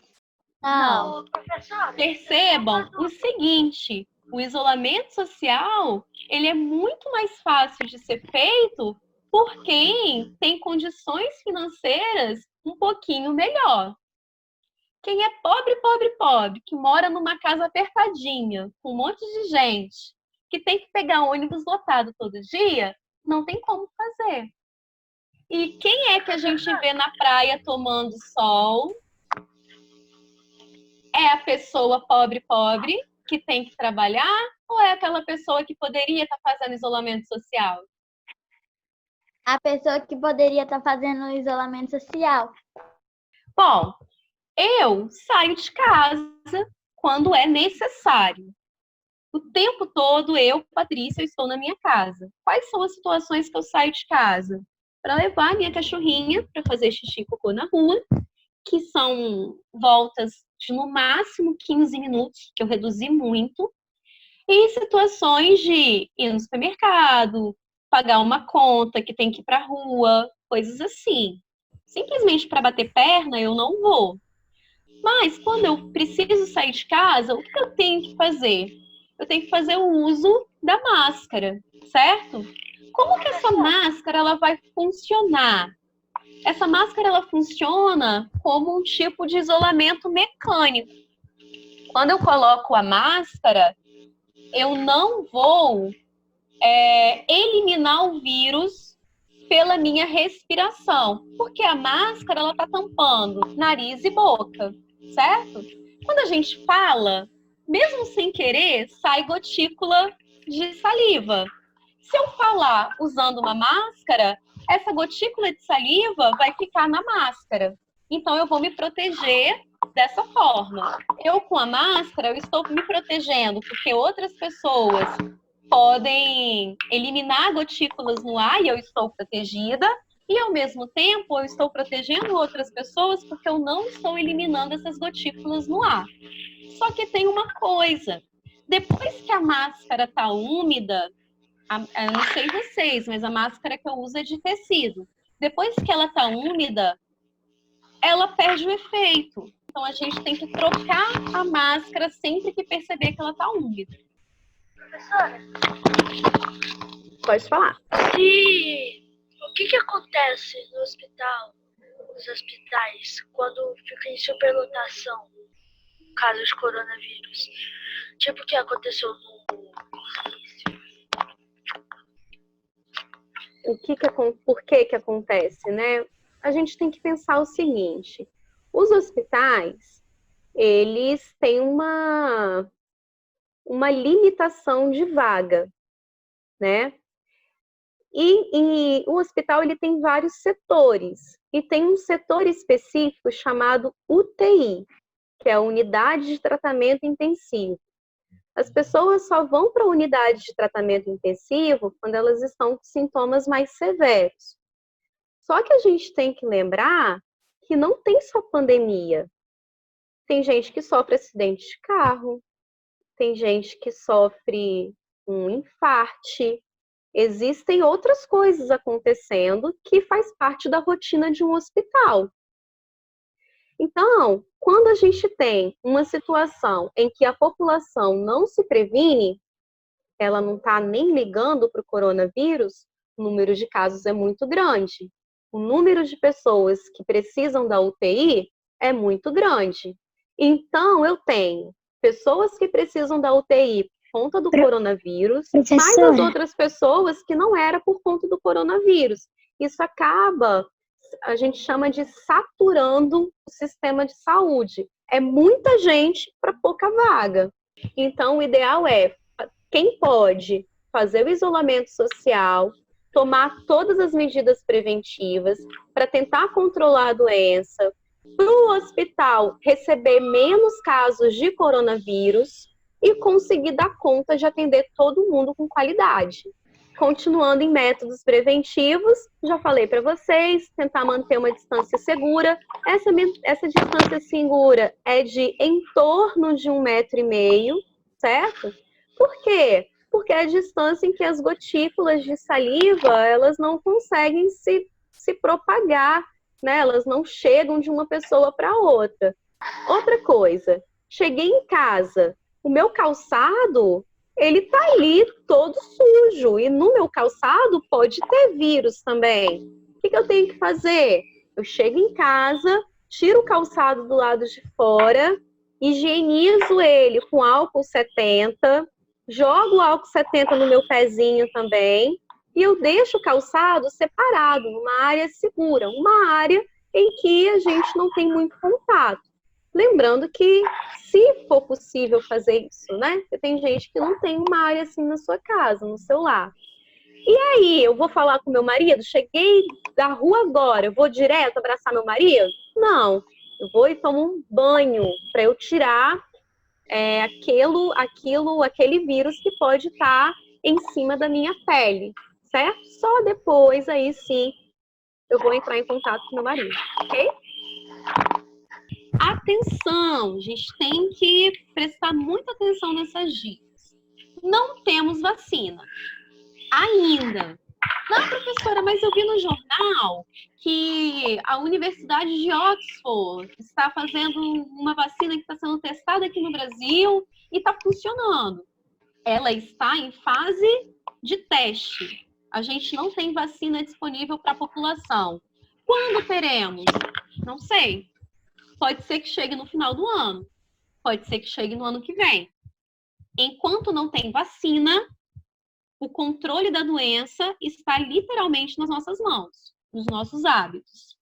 Não.
Professor,
Percebam o seguinte, o isolamento social, ele é muito mais fácil de ser feito por quem tem condições financeiras um pouquinho melhor. Quem é pobre, pobre, pobre, que mora numa casa apertadinha, com um monte de gente, que tem que pegar ônibus lotado todo dia, não tem como fazer. E quem é que a gente vê na praia tomando sol? É a pessoa pobre, pobre, que tem que trabalhar, ou é aquela pessoa que poderia estar fazendo isolamento social?
A pessoa que poderia estar fazendo isolamento social.
Bom, eu saio de casa quando é necessário. O tempo todo, eu, Patrícia, eu estou na minha casa. Quais são as situações que eu saio de casa? Para levar a minha cachorrinha para fazer xixi e cocô na rua, que são voltas de no máximo 15 minutos, que eu reduzi muito, e situações de ir no supermercado, pagar uma conta que tem que ir para a rua, coisas assim, Simplesmente para bater perna, eu não vou. Mas quando eu preciso sair de casa, o que eu tenho que fazer? Eu tenho que fazer o uso da máscara, certo? Como que essa máscara ela vai funcionar? Essa máscara ela funciona como um tipo de isolamento mecânico. Quando eu coloco a máscara, eu não vou eliminar o vírus pela minha respiração, porque a máscara ela está tampando nariz e boca, certo? Quando a gente fala, mesmo sem querer, sai gotícula de saliva. Se eu falar usando uma máscara, essa gotícula de saliva vai ficar na máscara. Então, eu vou me proteger dessa forma. Eu, com a máscara, eu estou me protegendo, porque outras pessoas podem eliminar gotículas no ar e eu estou protegida. E, ao mesmo tempo, eu estou protegendo outras pessoas porque eu não estou eliminando essas gotículas no ar. Só que tem uma coisa. Depois que a máscara está úmida, eu não sei vocês, mas a máscara que eu uso é de tecido. Depois que ela está úmida, ela perde o efeito. Então, a gente tem que trocar a máscara sempre que perceber que ela está úmida.
Professora,
Pode falar.
o que acontece no hospital, nos hospitais, quando fica em superlotação, caso de coronavírus? Tipo o que aconteceu no
Por que acontece, né? A gente tem que pensar o seguinte: os hospitais, eles têm uma limitação de vaga, né? E o hospital ele tem vários setores, e tem um setor específico chamado UTI, que é a Unidade de Tratamento Intensivo. As pessoas só vão para a unidade de tratamento intensivo quando elas estão com sintomas mais severos. Só que a gente tem que lembrar que não tem só pandemia. Tem gente que sofre acidente de carro, tem gente que sofre um infarte. Existem outras coisas acontecendo que faz parte da rotina de um hospital. Então, quando a gente tem uma situação em que a população não se previne, ela não está nem ligando para o coronavírus, o número de casos é muito grande. O número de pessoas que precisam da UTI é muito grande. Então, eu tenho pessoas que precisam da UTI por conta do coronavírus, mais as outras pessoas que não era por conta do coronavírus. Isso acaba, a gente chama de saturando o sistema de saúde. É muita gente para pouca vaga. Então, o ideal é quem pode fazer o isolamento social, tomar todas as medidas preventivas para tentar controlar a doença, para o hospital receber menos casos de coronavírus e conseguir dar conta de atender todo mundo com qualidade. Continuando em métodos preventivos, já falei para vocês, tentar manter uma distância segura. Essa distância segura é de em torno de 1,5 metro, certo? Por quê? Porque é a distância em que as gotículas de saliva, elas não conseguem se propagar, né? Elas não chegam de uma pessoa para outra. Outra coisa, cheguei em casa, o meu calçado, ele tá ali todo sujo, e no meu calçado pode ter vírus também. O que eu tenho que fazer? Eu chego em casa, tiro o calçado do lado de fora, higienizo ele com álcool 70, jogo o álcool 70 no meu pezinho também, e eu deixo o calçado separado, numa área segura, uma área em que a gente não tem muito contato. Lembrando que, se for possível fazer isso, né? Porque tem gente que não tem uma área assim na sua casa, no seu lar. E aí, eu vou falar com meu marido? Cheguei da rua agora, eu vou direto abraçar meu marido? Não. Eu vou e tomo um banho para eu tirar aquele vírus que pode estar em cima da minha pele, certo? Só depois, aí sim, eu vou entrar em contato com meu marido, ok? Atenção, a gente tem que prestar muita atenção nessas dicas. Não temos vacina ainda. Não, professora, mas eu vi no jornal que a Universidade de Oxford está fazendo uma vacina que está sendo testada aqui no Brasil e está funcionando. Ela está em fase de teste. A gente não tem vacina disponível para a população. Quando teremos? Não sei. Pode ser que chegue no final do ano. Pode ser que chegue no ano que vem. Enquanto não tem vacina, o controle da doença está literalmente nas nossas mãos, nos nossos hábitos.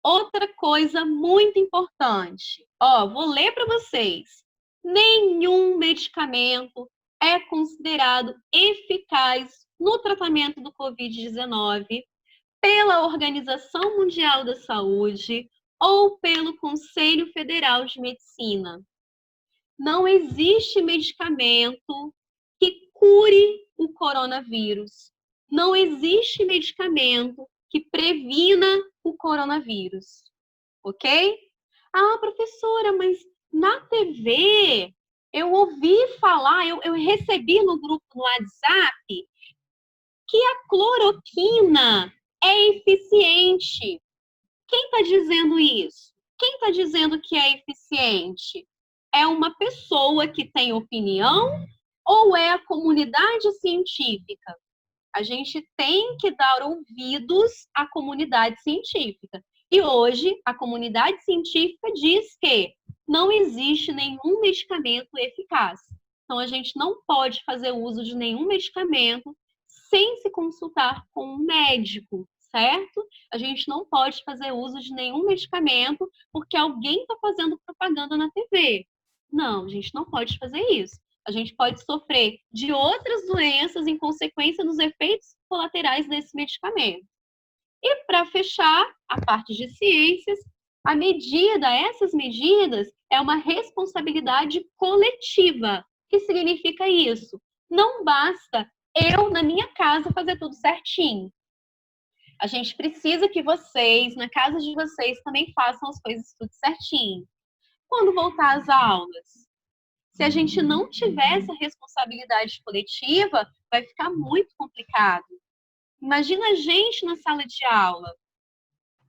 Outra coisa muito importante. Vou ler para vocês. Nenhum medicamento é considerado eficaz no tratamento do Covid-19 pela Organização Mundial da Saúde ou pelo Conselho Federal de Medicina. Não existe medicamento que cure o coronavírus. Não existe medicamento que previna o coronavírus. Ok? Professora, mas na TV eu ouvi falar, eu recebi no grupo no WhatsApp que a cloroquina é eficiente. Quem está dizendo isso? Quem está dizendo que é eficiente? É uma pessoa que tem opinião ou é a comunidade científica? A gente tem que dar ouvidos à comunidade científica. E hoje, a comunidade científica diz que não existe nenhum medicamento eficaz. Então, a gente não pode fazer uso de nenhum medicamento sem se consultar com um médico, certo? A gente não pode fazer uso de nenhum medicamento porque alguém está fazendo propaganda na TV. Não, a gente não pode fazer isso. A gente pode sofrer de outras doenças em consequência dos efeitos colaterais desse medicamento. E para fechar a parte de ciências, essas medidas é uma responsabilidade coletiva. O que significa isso? Não basta eu, na minha casa, fazer tudo certinho. A gente precisa que vocês, na casa de vocês, também façam as coisas tudo certinho. Quando voltar às aulas, se a gente não tiver essa responsabilidade coletiva, vai ficar muito complicado. Imagina a gente na sala de aula.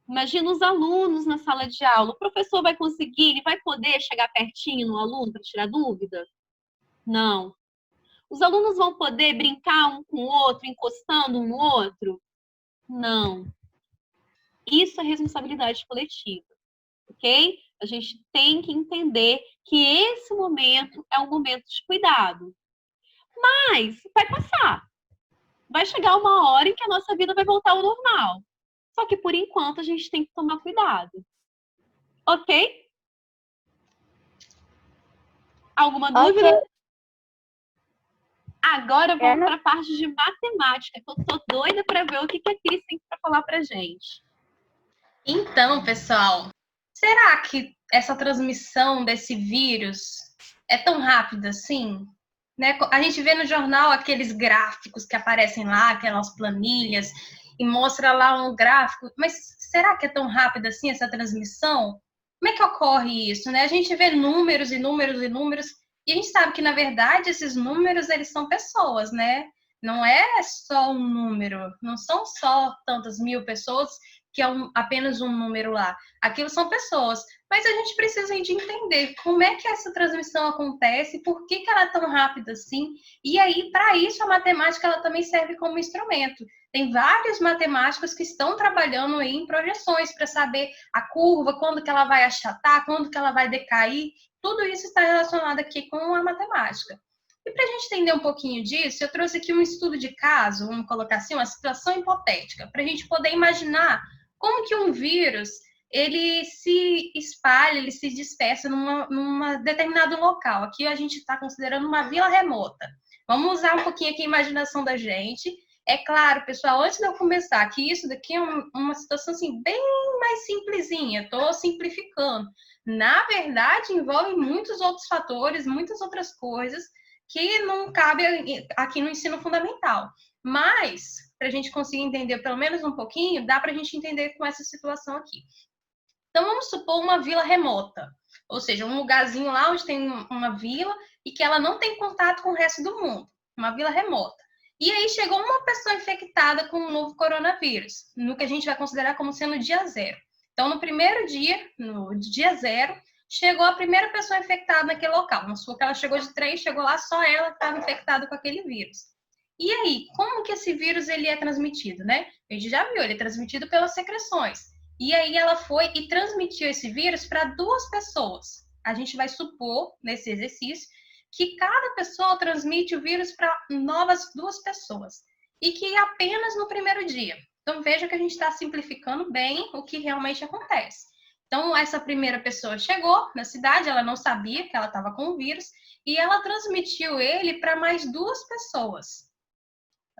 Imagina os alunos na sala de aula. O professor vai conseguir, ele vai poder chegar pertinho no aluno para tirar dúvida? Não. Os alunos vão poder brincar um com o outro, encostando um no outro? Não. Isso é responsabilidade coletiva, ok? A gente tem que entender que esse momento é um momento de cuidado. Mas vai passar. Vai chegar uma hora em que a nossa vida vai voltar ao normal. Só que, por enquanto, a gente tem que tomar cuidado. Ok? Alguma dúvida?
Ok.
Agora vamos para a parte de matemática, que eu tô doida para ver o que a Cris tem para falar para gente.
Então, pessoal, será que essa transmissão desse vírus é tão rápida assim? Né? A gente vê no jornal aqueles gráficos que aparecem lá, aquelas planilhas, e mostra lá um gráfico, mas será que é tão rápida assim essa transmissão? Como é que ocorre isso, né? A gente vê números e números e números, e a gente sabe que, na verdade, esses números, eles são pessoas, né? Não é só um número, não são só tantas mil pessoas, que é apenas um número lá. Aquilo são pessoas. Mas a gente precisa de entender como é que essa transmissão acontece, por que ela é tão rápida assim. E aí, para isso, a matemática ela também serve como instrumento. Tem vários matemáticos que estão trabalhando aí em projeções para saber a curva, quando que ela vai achatar, quando que ela vai decair. Tudo isso está relacionado aqui com a matemática. E para a gente entender um pouquinho disso, eu trouxe aqui um estudo de caso, vamos colocar assim, uma situação hipotética, para a gente poder imaginar como que um vírus ele se espalha, ele se dispersa numa determinado local. Aqui a gente está considerando uma vila remota. Vamos usar um pouquinho aqui a imaginação da gente. É claro, pessoal, antes de eu começar, que isso daqui é uma situação assim, bem mais simplesinha, estou simplificando. Na verdade, envolve muitos outros fatores, muitas outras coisas que não cabe aqui no ensino fundamental. Mas, para a gente conseguir entender pelo menos um pouquinho, dá para a gente entender com essa situação aqui. Então, vamos supor uma vila remota, ou seja, um lugarzinho lá onde tem uma vila e que ela não tem contato com o resto do mundo, uma vila remota. E aí chegou uma pessoa infectada com o novo coronavírus, no que a gente vai considerar como sendo o dia 0. Então, no primeiro dia, no dia 0, chegou a primeira pessoa infectada naquele local. Vamos supor que ela chegou de 3, chegou lá, só ela estava infectada com aquele vírus. E aí, como que esse vírus ele é transmitido, né? A gente já viu, ele é transmitido pelas secreções. E aí ela foi e transmitiu esse vírus para 2 pessoas. A gente vai supor, nesse exercício, que cada pessoa transmite o vírus para novas 2 pessoas. E que apenas no primeiro dia. Então, veja que a gente está simplificando bem o que realmente acontece. Então, essa primeira pessoa chegou na cidade, ela não sabia que ela estava com o vírus, e ela transmitiu ele para mais 2 pessoas.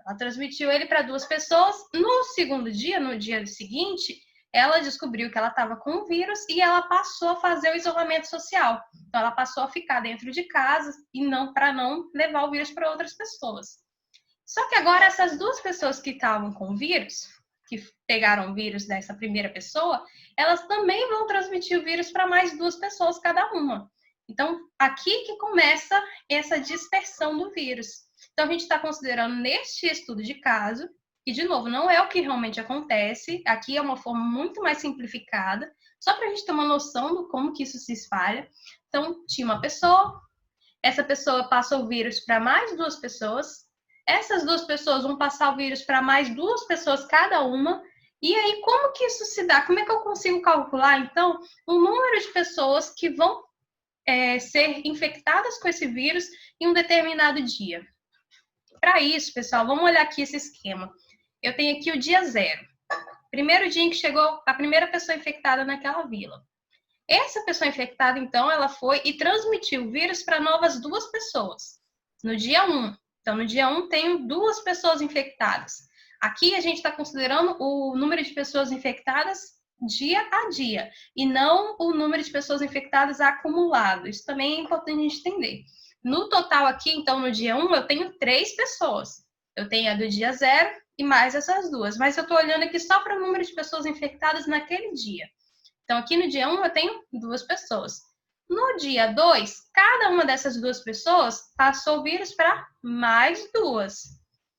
Ela transmitiu ele para 2 pessoas. No segundo dia, no dia seguinte, ela descobriu que ela estava com o vírus e ela passou a fazer o isolamento social. Então, ela passou a ficar dentro de casa e para não levar o vírus para outras pessoas. Só que agora, essas 2 pessoas que estavam com o vírus, que pegaram o vírus dessa primeira pessoa, elas também vão transmitir o vírus para mais 2 pessoas cada uma. Então, aqui que começa essa dispersão do vírus. Então, a gente está considerando neste estudo de caso, que, de novo, não é o que realmente acontece, aqui é uma forma muito mais simplificada, só para a gente ter uma noção de como que isso se espalha. Então, tinha uma pessoa, essa pessoa passa o vírus para mais 2 pessoas, essas 2 pessoas vão passar o vírus para mais 2 pessoas cada uma, e aí como que isso se dá? Como é que eu consigo calcular, então, o número de pessoas que vão ser infectadas com esse vírus em um determinado dia? Para isso, pessoal, vamos olhar aqui esse esquema. Eu tenho aqui o dia 0. Primeiro dia em que chegou a primeira pessoa infectada naquela vila. Essa pessoa infectada, então, ela foi e transmitiu o vírus para novas 2 pessoas. No dia 1. Então, no dia 1, tenho 2 pessoas infectadas. Aqui, a gente está considerando o número de pessoas infectadas dia a dia, e não o número de pessoas infectadas acumulado. Isso também é importante a gente entender. No total aqui, então, no dia 1, eu tenho 3 pessoas. Eu tenho a do dia 0 e mais essas 2. Mas eu estou olhando aqui só para o número de pessoas infectadas naquele dia. Então, aqui no dia 1, eu tenho 2 pessoas. No dia 2, cada uma dessas 2 pessoas passou o vírus para mais 2.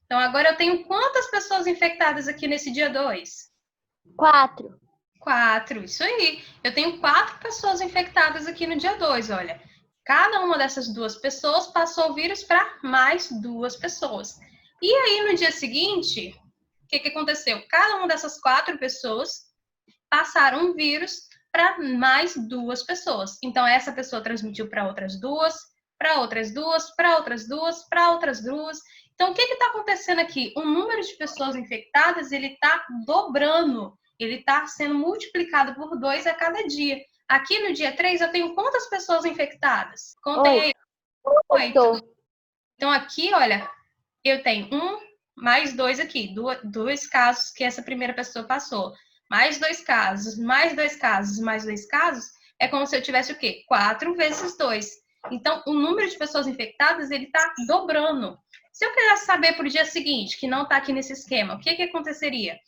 Então, agora eu tenho quantas pessoas infectadas aqui nesse dia 2?
4.
4, isso aí. Eu tenho 4 pessoas infectadas aqui no dia 2, olha. Cada uma dessas 2 pessoas passou o vírus para mais 2 pessoas. E aí, no dia seguinte, o que aconteceu? Cada uma dessas 4 pessoas passaram um vírus para mais 2 pessoas. Então, essa pessoa transmitiu para outras 2, para outras 2, para outras 2, para outras 2. Então, o que está acontecendo aqui? O número de pessoas infectadas, ele está dobrando. Ele está sendo multiplicado por 2 a cada dia. Aqui no dia 3, eu tenho quantas pessoas infectadas? Contei aí. 8. Então, aqui, olha, eu tenho 1 mais 2 aqui. 2 casos que essa primeira pessoa passou. Mais 2 casos, mais 2 casos, mais 2 casos. É como se eu tivesse o quê? 4 vezes 2. Então, o número de pessoas infectadas, ele está dobrando. Se eu quisesse saber para o dia seguinte, que não está aqui nesse esquema, o que aconteceria?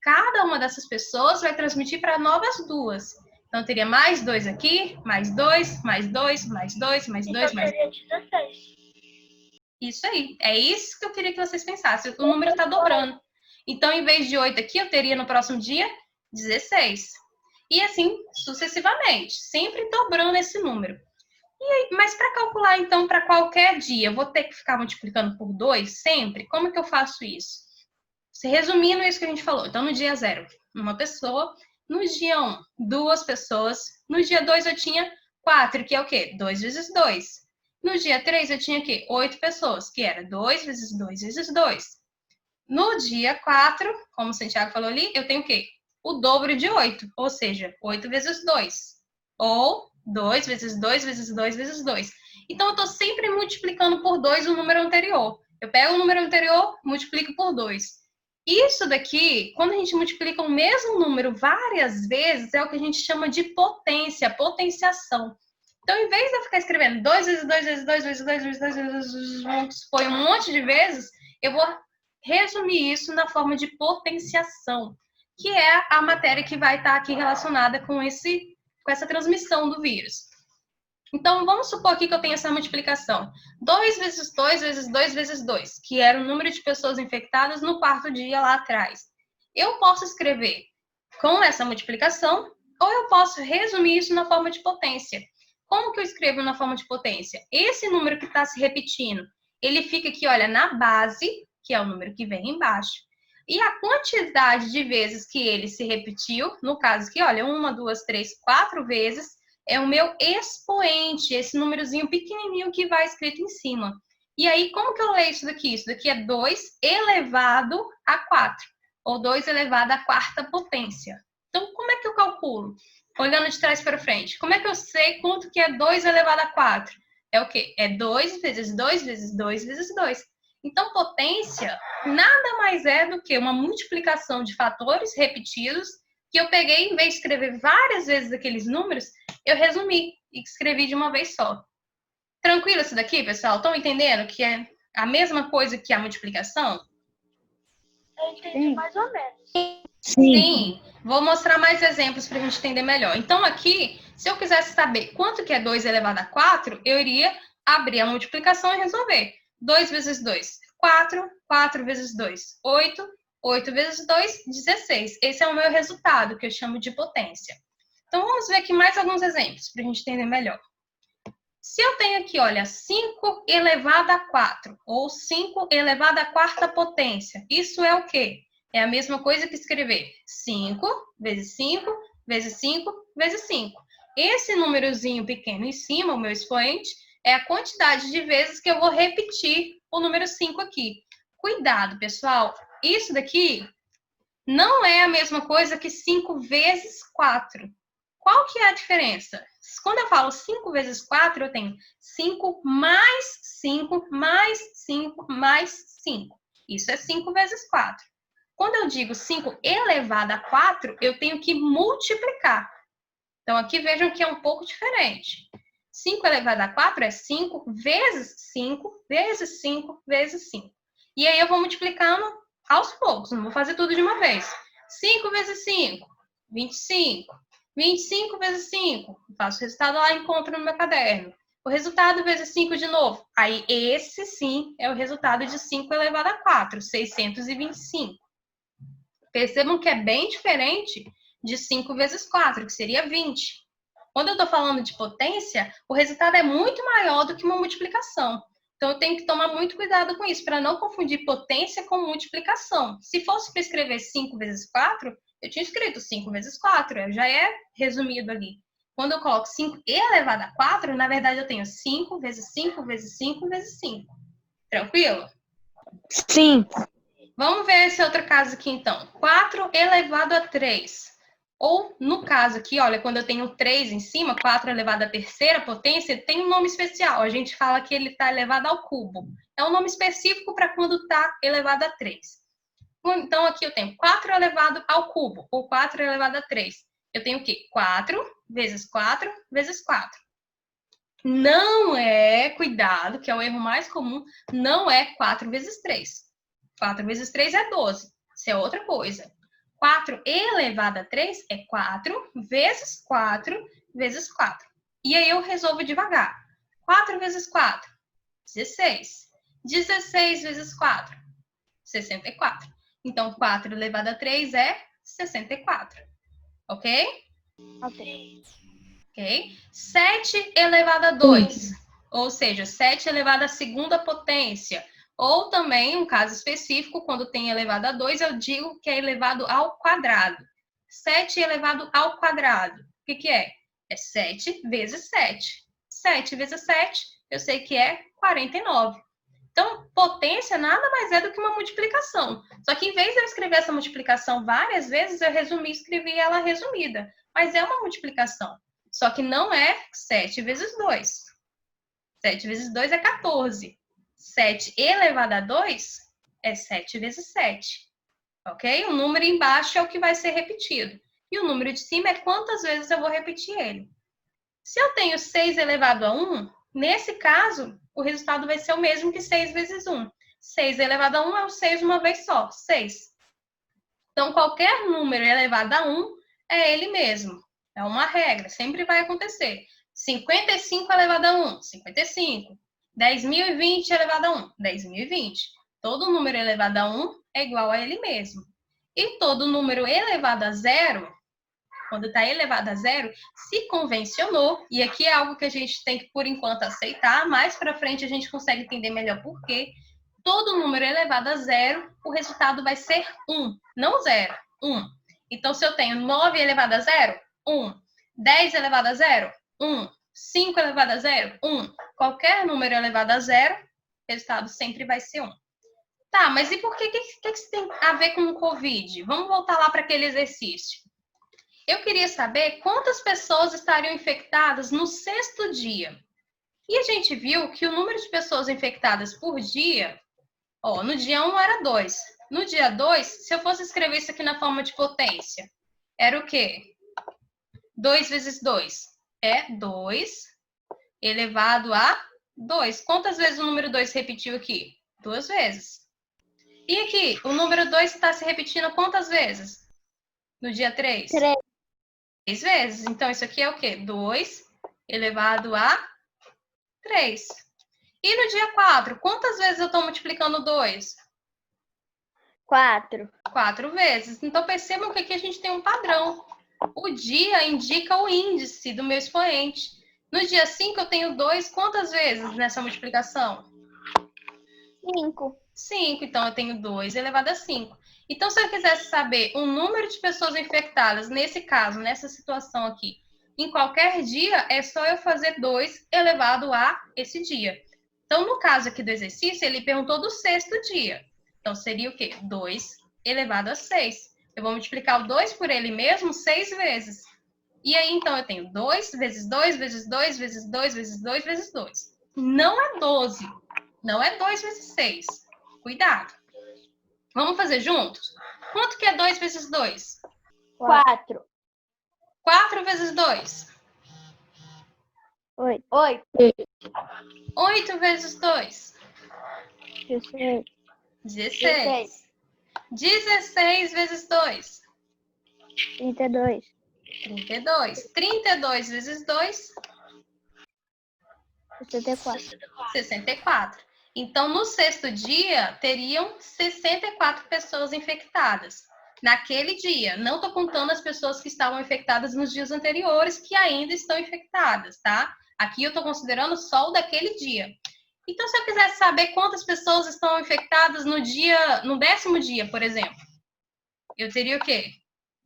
Cada uma dessas pessoas vai transmitir para novas 2. Então, teria mais 2 aqui, mais 2, mais 2, mais 2, mais 2, mais 2.
16.
Isso aí. É isso que eu queria que vocês pensassem. O número está dobrando. Então, em vez de 8 aqui, eu teria no próximo dia 16. E assim, sucessivamente. Sempre dobrando esse número. E aí, mas para calcular, então, para qualquer dia, eu vou ter que ficar multiplicando por 2 sempre? Como que eu faço isso? Resumindo isso que a gente falou. Então, no dia 0, uma pessoa. No dia 1, 2 pessoas. No dia 2, eu tinha 4, que é o quê? 2 vezes 2. No dia 3, eu tinha o quê? 8 pessoas, que era 2 vezes 2 vezes 2. No dia 4, como o Santiago falou ali, eu tenho o quê? O dobro de 8, ou seja, 8 vezes 2. Ou 2 vezes 2 vezes 2 vezes 2. Então, eu estou sempre multiplicando por 2 o número anterior. Eu pego o número anterior, multiplico por 2. Isso daqui, quando a gente multiplica o mesmo número várias vezes, é o que a gente chama de potência, potenciação. Então, em vez de eu ficar escrevendo 2 vezes 2 vezes 2 vezes 2 vezes 2 vezes 2, foi um monte de vezes, eu vou resumir isso na forma de potenciação, que é a matéria que vai estar aqui relacionada com essa transmissão do vírus. Então, vamos supor aqui que eu tenho essa multiplicação. 2 vezes 2 vezes 2 vezes 2, que era o número de pessoas infectadas no quarto dia lá atrás. Eu posso escrever com essa multiplicação, ou eu posso resumir isso na forma de potência. Como que eu escrevo na forma de potência? Esse número que está se repetindo, ele fica aqui, olha, na base, que é o número que vem embaixo. E a quantidade de vezes que ele se repetiu, no caso aqui, olha, 1, 2, 3, 4 vezes, é o meu expoente, esse númerozinho pequenininho que vai escrito em cima. E aí, como que eu leio isso daqui? Isso daqui é 2 elevado a 4, ou 2 elevado à quarta potência. Então, como é que eu calculo? Olhando de trás para frente. Como é que eu sei quanto que é 2 elevado a 4? É o quê? É 2 vezes 2 vezes 2 vezes 2. Então, potência nada mais é do que uma multiplicação de fatores repetidos que eu peguei, em vez de escrever várias vezes aqueles números, eu resumi e escrevi de uma vez só. Tranquilo isso daqui, pessoal? Estão entendendo que é a mesma coisa que a multiplicação?
Eu entendi mais ou menos.
Sim. Vou mostrar mais exemplos para a gente entender melhor. Então, aqui, se eu quisesse saber quanto que é 2 elevado a 4, eu iria abrir a multiplicação e resolver. 2 vezes 2, 4. 4 vezes 2, 8. 8 vezes 2, 16. Esse é o meu resultado, que eu chamo de potência. Então, vamos ver aqui mais alguns exemplos para a gente entender melhor. Se eu tenho aqui, olha, 5 elevado a 4, ou 5 elevado à quarta potência, isso é o quê? É a mesma coisa que escrever 5 vezes 5 vezes 5 vezes 5. Esse númerozinho pequeno em cima, o meu expoente, é a quantidade de vezes que eu vou repetir o número 5 aqui. Cuidado, pessoal, isso daqui não é a mesma coisa que 5 vezes 4. Qual que é a diferença? Quando eu falo 5 vezes 4, eu tenho 5 mais 5 mais 5 mais 5. Isso é 5 vezes 4. Quando eu digo 5 elevado a 4, eu tenho que multiplicar. Então, aqui vejam que é um pouco diferente. 5 elevado a 4 é 5 vezes 5 vezes 5 vezes 5. E aí eu vou multiplicando aos poucos, não vou fazer tudo de uma vez. 5 vezes 5, 25. 25 vezes 5, faço o resultado lá e encontro no meu caderno. O resultado vezes 5 de novo. Aí esse sim é o resultado de 5 elevado a 4, 625. Percebam que é bem diferente de 5 vezes 4, que seria 20. Quando eu estou falando de potência, o resultado é muito maior do que uma multiplicação. Então, eu tenho que tomar muito cuidado com isso, para não confundir potência com multiplicação. Se fosse para escrever 5 vezes 4, eu tinha escrito 5 vezes 4, já é resumido ali. Quando eu coloco 5 elevado a 4, na verdade eu tenho 5 vezes 5 vezes 5 vezes 5. Tranquilo?
Sim.
Vamos ver esse outro caso aqui, então. 4 elevado a 3. Ou, no caso aqui, olha, quando eu tenho 3 em cima, 4 elevado à terceira potência, tem um nome especial. A gente fala que ele está elevado ao cubo. É um nome específico para quando está elevado a 3. Então, aqui eu tenho 4 elevado ao cubo, ou 4 elevado a 3. Eu tenho o quê? 4 vezes 4 vezes 4. Não é, cuidado, que é o erro mais comum, não é 4 vezes 3. 4 vezes 3 é 12. Isso é outra coisa. 4 elevado a 3 é 4 vezes 4 vezes 4. E aí eu resolvo devagar. 4 vezes 4, 16. 16 vezes 4, 64. Então, 4 elevado a 3 é 64. Ok?
Ok.
Ok? 7 elevado a 2. Ou seja, 7 elevado à segunda potência. Ou também, um caso específico, quando tem elevado a 2, eu digo que é elevado ao quadrado. 7 elevado ao quadrado. O que é? É 7 vezes 7. 7 vezes 7, eu sei que é 49. Então, potência nada mais é do que uma multiplicação. Só que em vez de eu escrever essa multiplicação várias vezes, eu resumi e escrevi ela resumida. Mas é uma multiplicação. Só que não é 7 vezes 2. 7 vezes 2 é 14. 7 elevado a 2 é 7 vezes 7. Ok? O número embaixo é o que vai ser repetido. E o número de cima é quantas vezes eu vou repetir ele. Se eu tenho 6 elevado a 1, nesse caso, o resultado vai ser o mesmo que 6 vezes 1. 6 elevado a 1 é o 6 uma vez só, 6. Então, qualquer número elevado a 1 é ele mesmo. É uma regra, sempre vai acontecer. 55 elevado a 1, 55. 10.020 elevado a 1, 10.020. Todo número elevado a 1 é igual a ele mesmo. E todo número elevado a zero, quando está elevado a zero, se convencionou, e aqui é algo que a gente tem que, por enquanto, aceitar, mais para frente a gente consegue entender melhor por quê. Todo número elevado a zero, o resultado vai ser 1, não 0, 1. Então, se eu tenho 9 elevado a zero, 1. 10 elevado a zero, 1. 5 elevado a zero, 1. Qualquer número elevado a zero, o resultado sempre vai ser 1. Tá, mas e por que isso tem a ver com o Covid? Vamos voltar lá para aquele exercício. Eu queria saber quantas pessoas estariam infectadas no 6º dia. E a gente viu que o número de pessoas infectadas por dia, no dia 1 era 2. No dia 2, se eu fosse escrever isso aqui na forma de potência, era o quê? 2 vezes 2 é 2 elevado a 2. Quantas vezes o número 2 se repetiu aqui? 2 vezes. E aqui, o número 2 está se repetindo quantas vezes? No dia 3? 3 vezes. Então, isso aqui é o quê? 2 elevado a 3. E no dia 4, quantas vezes eu estou multiplicando 2?
4.
4 vezes. Então, percebam que aqui a gente tem um padrão. O dia indica o índice do meu expoente. No dia 5, eu tenho 2 quantas vezes nessa multiplicação?
5.
5. Então, eu tenho 2 elevado a 5. Então, se eu quisesse saber o número de pessoas infectadas, nesse caso, nessa situação aqui, em qualquer dia, é só eu fazer 2 elevado a esse dia. Então, no caso aqui do exercício, ele perguntou do 6º dia. Então, seria o quê? 2 elevado a 6. Eu vou multiplicar o 2 por ele mesmo 6 vezes. E aí, então, eu tenho 2 vezes 2 vezes 2 vezes 2 vezes 2 vezes 2. Não é 12. Não é 2 vezes 6. Cuidado. Vamos fazer juntos? Quanto que é 2 vezes 2?
4.
4 vezes 2?
8.
8 vezes 2?
16.
16. 16 vezes 2?
32.
32. 32 vezes 2?
64.
64. Então, no 6º dia, teriam 64 pessoas infectadas. Naquele dia. Não estou contando as pessoas que estavam infectadas nos dias anteriores, que ainda estão infectadas, tá? Aqui eu estou considerando só o daquele dia. Então, se eu quisesse saber quantas pessoas estão infectadas no 10º dia, por exemplo, eu teria o quê?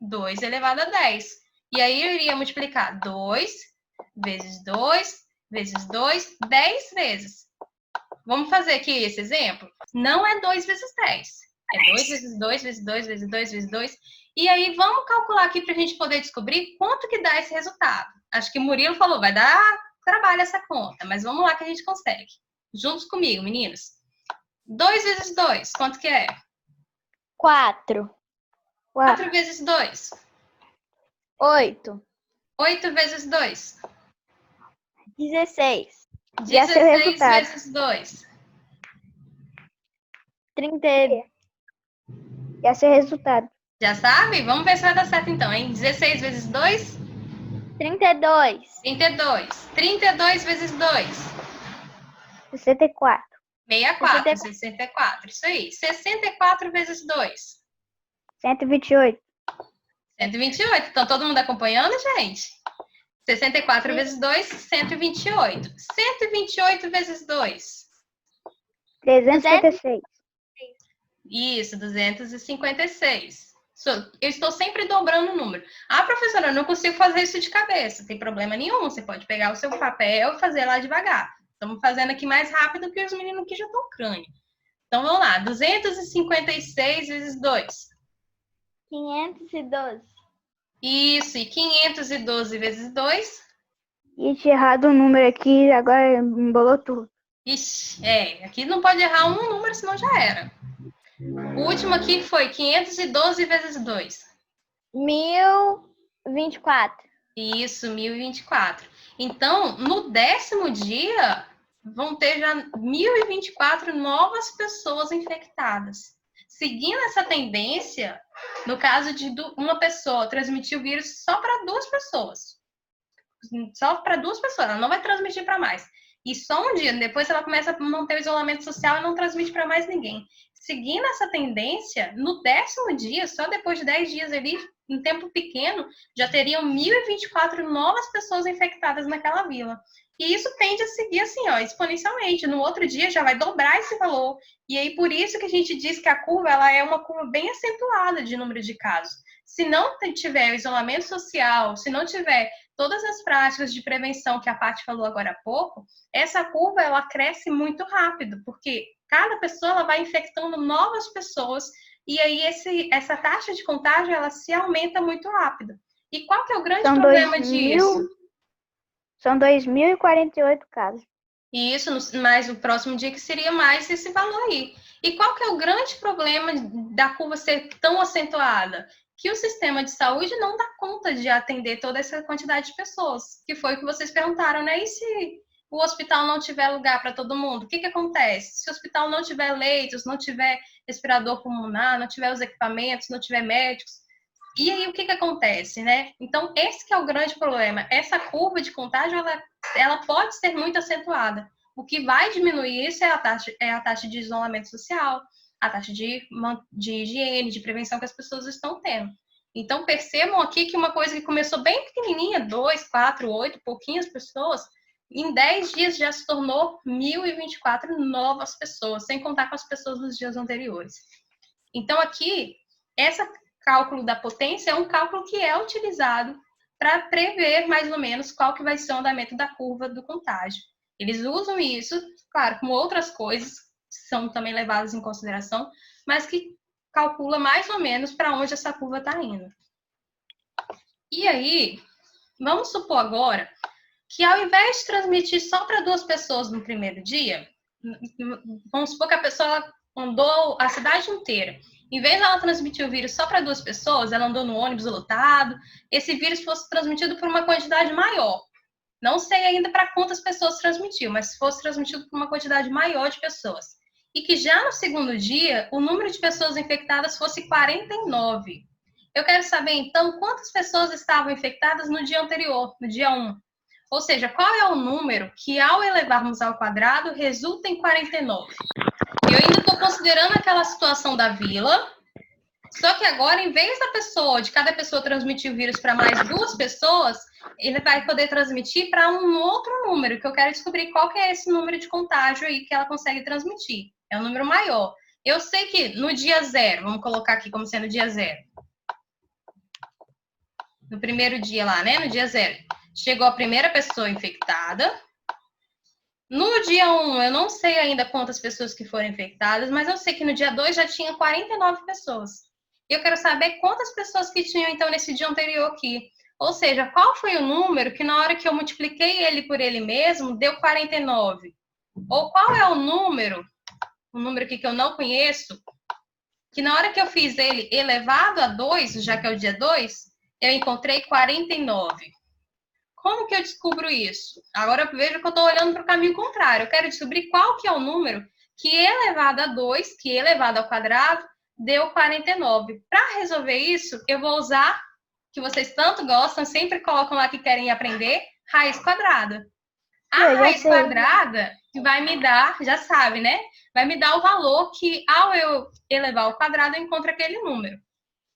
2 elevado a 10. E aí, eu iria multiplicar 2 vezes 2 vezes 2, 10 vezes. Vamos fazer aqui esse exemplo? Não é 2 vezes 10. É 2 vezes 2 vezes 2 vezes 2 vezes 2. E aí, vamos calcular aqui para a gente poder descobrir quanto que dá esse resultado. Acho que o Murilo falou, vai dar trabalho essa conta, mas vamos lá que a gente consegue. Juntos comigo, meninos. 2 vezes 2, quanto que é?
4.
4 vezes 2.
8.
8 vezes 2.
16.
Já sei o
16
resultado.
vezes
2.
30. Já sei o resultado.
Já sabe? Vamos ver se vai dar certo então, hein? 16 vezes 2?
32.
32. 32 vezes 2?
64.
64. 64. Isso aí. 64 vezes 2?
128.
128. Então, todo mundo acompanhando, gente? 64 vezes 2, 128. 128 vezes 2?
356.
Isso, 256. Eu estou sempre dobrando o número. Ah, professora, eu não consigo fazer isso de cabeça. Não tem problema nenhum. Você pode pegar o seu papel e fazer lá devagar. Estamos fazendo aqui mais rápido que os meninos que já estão crânio. Então, vamos lá. 256 vezes 2?
512.
Isso, e 512 vezes 2?
E tinha errado o número aqui, agora embolou tudo.
Ixi, aqui não pode errar um número, senão já era. O último aqui foi 512 vezes 2?
1024.
Isso, 1024. Então, no 10º dia, vão ter já 1024 novas pessoas infectadas. Seguindo essa tendência, no caso de uma pessoa transmitir o vírus só para 2 pessoas. só para 2 pessoas, ela não vai transmitir para mais. E só um dia, depois ela começa a manter o isolamento social e não transmite para mais ninguém. Seguindo essa tendência, no 10º dia, só depois de 10 dias ali, em tempo pequeno, já teriam 1.024 novas pessoas infectadas naquela vila. E isso tende a seguir assim, ó, exponencialmente. No outro dia já vai dobrar esse valor. E aí, por isso que a gente diz que a curva ela é uma curva bem acentuada de número de casos. Se não tiver o isolamento social, se não tiver todas as práticas de prevenção que a Paty falou agora há pouco, essa curva ela cresce muito rápido, porque cada pessoa ela vai infectando novas pessoas e aí essa taxa de contágio ela se aumenta muito rápido. E qual que é o grande problema disso?
São 2.048 casos.
E isso, mais o próximo dia que seria mais esse valor aí. E qual que é o grande problema da curva ser tão acentuada? Que o sistema de saúde não dá conta de atender toda essa quantidade de pessoas, que foi o que vocês perguntaram, né? E se o hospital não tiver lugar para todo mundo, o que que acontece? Se o hospital não tiver leitos, não tiver respirador pulmonar, não tiver os equipamentos, não tiver médicos, e aí o que que acontece, né? Então, esse que é o grande problema. Essa curva de contágio, ela pode ser muito acentuada. O que vai diminuir isso é a taxa de isolamento social, a taxa de higiene, de prevenção que as pessoas estão tendo. Então, percebam aqui que uma coisa que começou bem pequenininha, 2, 4, 8, pouquinhas pessoas, em 10 dias já se tornou 1.024 novas pessoas, sem contar com as pessoas dos dias anteriores. Então, aqui, esse cálculo da potência é um cálculo que é utilizado para prever, mais ou menos, qual que vai ser o andamento da curva do contágio. Eles usam isso, claro, como outras coisas, são também levadas em consideração, mas que calcula mais ou menos para onde essa curva está indo. E aí, vamos supor agora que ao invés de transmitir só para 2 pessoas no primeiro dia, vamos supor que a pessoa andou a cidade inteira. Em vez de ela transmitir o vírus só para 2 pessoas, ela andou no ônibus lotado, esse vírus fosse transmitido por uma quantidade maior. Não sei ainda para quantas pessoas transmitiu, mas se fosse transmitido por uma quantidade maior de pessoas. E que já no segundo dia, o número de pessoas infectadas fosse 49. Eu quero saber, então, quantas pessoas estavam infectadas no dia anterior, no dia 1. Ou seja, qual é o número que, ao elevarmos ao quadrado, resulta em 49? Eu ainda estou considerando aquela situação da vila, só que agora, em vez de cada pessoa transmitir o vírus para mais 2 pessoas, ele vai poder transmitir para um outro número, que eu quero descobrir qual que é esse número de contágio aí que ela consegue transmitir. É um número maior. Eu sei que no dia 0, vamos colocar aqui como sendo dia 0. No primeiro dia lá, né? No dia 0. Chegou a primeira pessoa infectada. No dia 1, eu não sei ainda quantas pessoas que foram infectadas, mas eu sei que no dia 2 já tinha 49 pessoas. E eu quero saber quantas pessoas que tinham, então, nesse dia anterior aqui. Ou seja, qual foi o número que na hora que eu multipliquei ele por ele mesmo, deu 49? Ou qual é o número aqui que eu não conheço, que na hora que eu fiz ele elevado a 2, já que é o dia 2, eu encontrei 49. Como que eu descubro isso? Agora eu vejo que eu estou olhando para o caminho contrário. Eu quero descobrir qual que é o número que elevado a 2, que elevado ao quadrado, deu 49. Para resolver isso, eu vou usar, que vocês tanto gostam, sempre colocam lá que querem aprender, raiz quadrada. A raiz quadrada vai me dar, já sabe, né? Vai me dar o valor que, ao eu elevar ao quadrado, eu encontro aquele número.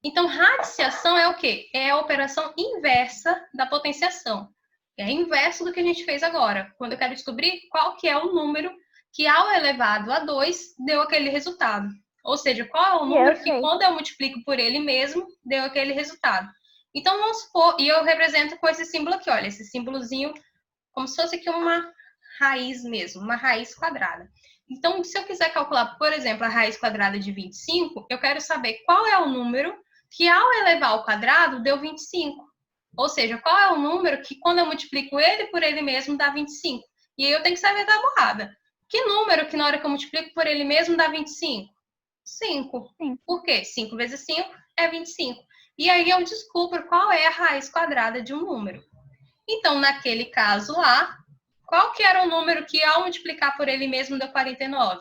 Então, radiciação é o quê? É a operação inversa da potenciação. É inverso do que a gente fez agora. Quando eu quero descobrir qual que é o número que, ao elevado a 2, deu aquele resultado. Ou seja, qual é o número que, quando eu multiplico por ele mesmo, deu aquele resultado. Então, vamos supor, e eu represento com esse símbolo aqui, olha, esse símbolozinho, como se fosse aqui uma raiz mesmo, uma raiz quadrada. Então, se eu quiser calcular, por exemplo, a raiz quadrada de 25, eu quero saber qual é o número que, ao elevar ao quadrado, deu 25. Ou seja, qual é o número que, quando eu multiplico ele por ele mesmo, dá 25. E aí eu tenho que saber da borrada. Que número que, na hora que eu multiplico por ele mesmo, dá 25? 5. Por quê? 5 vezes 5 é 25. E aí eu descubro qual é a raiz quadrada de um número. Então, naquele caso lá, qual que era o número que, ao multiplicar por ele mesmo, deu 49?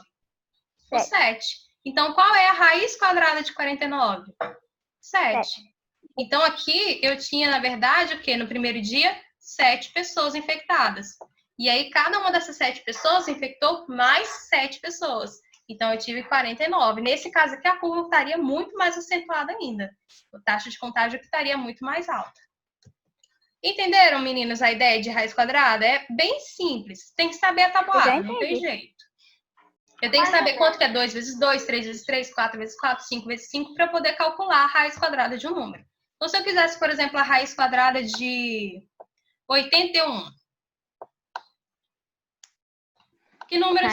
O 7. Então, qual é a raiz quadrada de 49? 7. Então, aqui eu tinha, na verdade, o quê? No primeiro dia, 7 pessoas infectadas. E aí, cada uma dessas 7 pessoas infectou mais 7 pessoas. Então, eu tive 49. Nesse caso aqui, a curva estaria muito mais acentuada ainda. A taxa de contágio estaria muito mais alta. Entenderam, meninos, a ideia de raiz quadrada? É bem simples. Tem que saber a tabuada, não tem jeito. Eu tenho que saber quanto que é 2 vezes 2, 3 vezes 3, 4 vezes 4, 5 vezes 5, para poder calcular a raiz quadrada de um número. Então, se eu quisesse, por exemplo, a raiz quadrada de 81. Que número...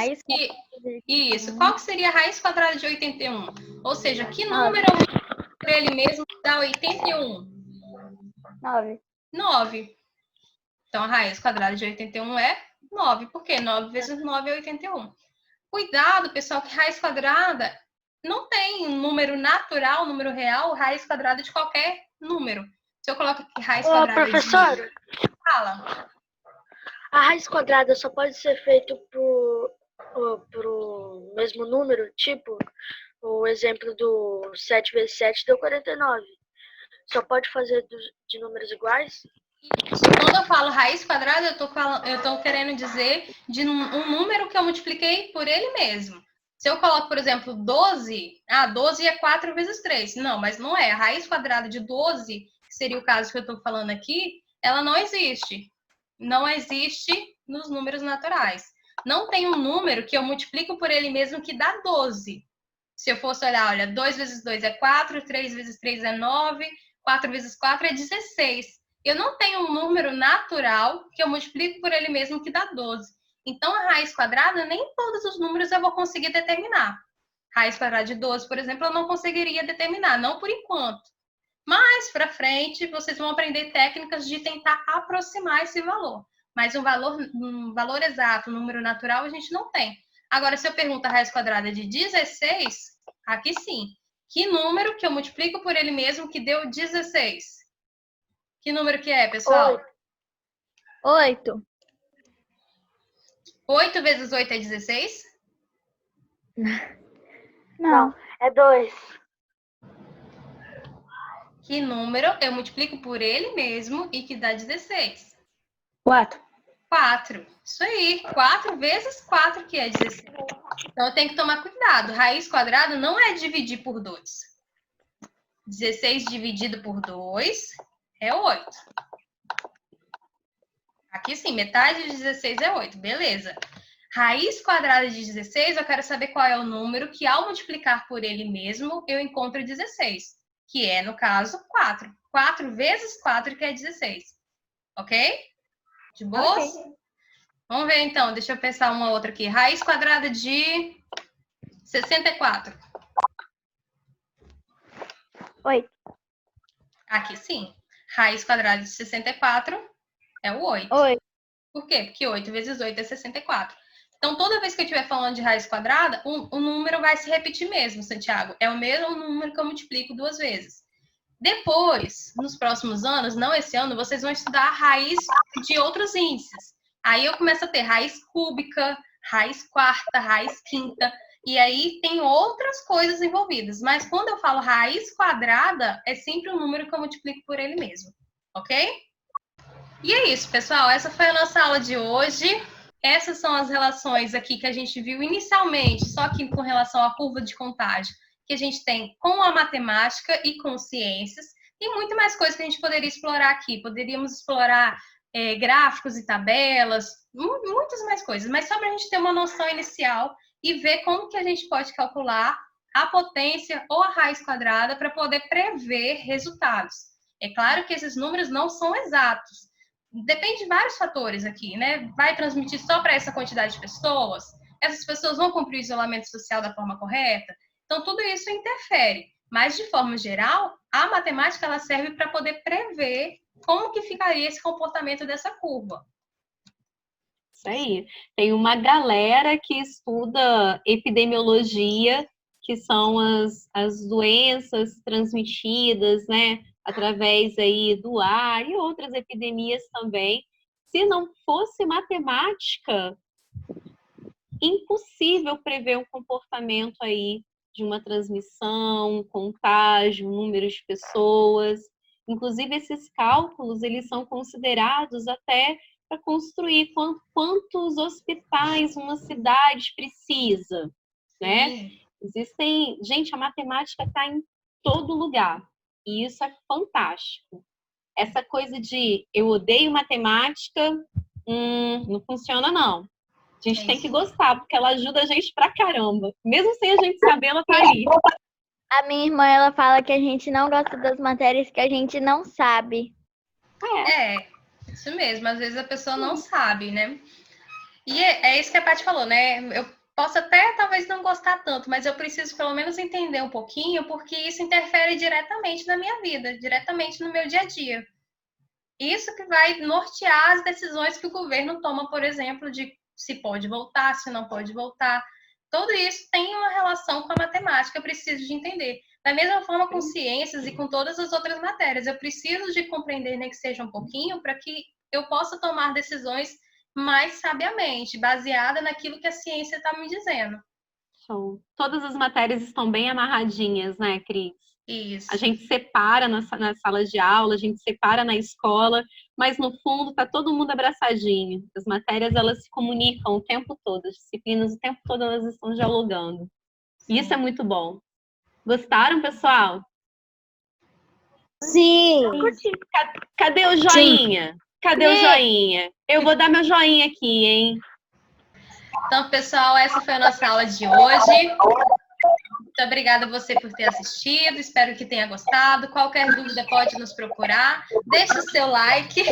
Isso. Qual que seria a raiz quadrada de 81? Ou seja, que número por ele mesmo dá 81?
9.
9. Então, a raiz quadrada de 81 é 9. Por quê? 9 vezes 9 é 81. Cuidado, pessoal, que raiz quadrada não tem um número natural, número real, raiz quadrada de qualquer número. Se eu coloco aqui raiz quadrada
professora,
Fala.
a raiz quadrada só pode ser feita pro mesmo número? Tipo, o exemplo do 7 vezes 7 deu 49. Só pode fazer de números iguais?
Quando eu falo raiz quadrada, eu tô querendo dizer de um número que eu multipliquei por ele mesmo. Se eu coloco, por exemplo, 12, 12 é 4 vezes 3. Não, mas não é. A raiz quadrada de 12, que seria o caso que eu estou falando aqui, ela não existe. Não existe nos números naturais. Não tem um número que eu multiplico por ele mesmo que dá 12. Se eu fosse olhar, olha, 2 vezes 2 é 4, 3 vezes 3 é 9, 4 vezes 4 é 16. Eu não tenho um número natural que eu multiplico por ele mesmo que dá 12. Então, a raiz quadrada, nem todos os números eu vou conseguir determinar. Raiz quadrada de 12, por exemplo, eu não conseguiria determinar, não por enquanto. Mais para frente, vocês vão aprender técnicas de tentar aproximar esse valor. Mas um valor exato, um número natural, a gente não tem. Agora, se eu pergunto a raiz quadrada de 16, aqui sim. Que número que eu multiplico por ele mesmo que deu 16? Que número que é, pessoal?
8.
8 vezes 8 é 16?
Não.
É 2.
Que número eu multiplico por ele mesmo e que dá 16?
4.
4. Isso aí. 4 vezes 4 que é 16. Então, eu tenho que tomar cuidado. Raiz quadrada não é dividir por 2. 16 dividido por 2 é 8. Aqui sim, metade de 16 é 8. Beleza. Raiz quadrada de 16, eu quero saber qual é o número que, ao multiplicar por ele mesmo, eu encontro 16. Que é, no caso, 4. 4 vezes 4, que é 16. Ok? De boas? Okay. Vamos ver, então. Deixa eu pensar uma outra aqui. Raiz quadrada de 64.
8.
Aqui sim. Raiz quadrada de 64 é o 8.
8.
Por quê? Porque 8 vezes 8 é 64. Então, toda vez que eu estiver falando de raiz quadrada, o número vai se repetir mesmo, Santiago. É o mesmo número que eu multiplico 2 vezes. Depois, nos próximos anos, não esse ano, vocês vão estudar a raiz de outros índices. Aí eu começo a ter raiz cúbica, raiz quarta, raiz quinta. E aí tem outras coisas envolvidas. Mas quando eu falo raiz quadrada, é sempre um número que eu multiplico por ele mesmo. Ok? E é isso, pessoal. Essa foi a nossa aula de hoje. Essas são as relações aqui que a gente viu inicialmente, só que com relação à curva de contágio, que a gente tem com a matemática e com ciências. Tem muito mais coisas que a gente poderia explorar aqui. Poderíamos explorar gráficos e tabelas, muitas mais coisas. Mas só para a gente ter uma noção inicial e ver como que a gente pode calcular a potência ou a raiz quadrada para poder prever resultados. É claro que esses números não são exatos. Depende de vários fatores aqui, né? Vai transmitir só para essa quantidade de pessoas? Essas pessoas vão cumprir o isolamento social da forma correta? Então, tudo isso interfere. Mas, de forma geral, a matemática ela serve para poder prever como que ficaria esse comportamento dessa curva.
Isso aí. Tem uma galera que estuda epidemiologia, que são as doenças transmitidas, né? Através aí do ar e outras epidemias também. Se não fosse matemática, impossível prever um comportamento aí de uma transmissão, um contágio, um número de pessoas. Inclusive, esses cálculos, eles são considerados até para construir quantos hospitais uma cidade precisa, né?
Sim.
Existem... Gente, a matemática está em todo lugar. E isso é fantástico. Essa coisa de eu odeio matemática, não funciona, não. A gente tem que gostar, porque ela ajuda a gente pra caramba. Mesmo sem a gente saber, ela tá ali.
A minha irmã, ela fala que a gente não gosta das matérias que a gente não sabe.
Isso mesmo. Às vezes a pessoa não sabe, né? E é isso que a Paty falou, né? Eu posso até talvez não gostar tanto, mas eu preciso pelo menos entender um pouquinho, porque isso interfere diretamente na minha vida, diretamente no meu dia a dia. Isso que vai nortear as decisões que o governo toma, por exemplo, de se pode voltar, se não pode voltar. Tudo isso tem uma relação com a matemática, eu preciso de entender. Da mesma forma com ciências e com todas as outras matérias, eu preciso de compreender, nem que seja um pouquinho, para que eu possa tomar decisões mais sabiamente, baseada naquilo que a ciência está me dizendo.
Show. Todas as matérias estão bem amarradinhas, né, Cris?
Isso.
A gente separa nas salas de aula, a gente separa na escola, mas no fundo tá todo mundo abraçadinho. As matérias, elas se comunicam o tempo todo, as disciplinas o tempo todo elas estão dialogando. E isso é muito bom. Gostaram, pessoal?
Sim.
Cadê o joinha? Cadê o joinha? Eu vou dar meu joinha aqui, hein?
Então, pessoal, essa foi a nossa aula de hoje. Muito obrigada a você por ter assistido, espero que tenha gostado. Qualquer dúvida pode nos procurar. Deixe o seu like,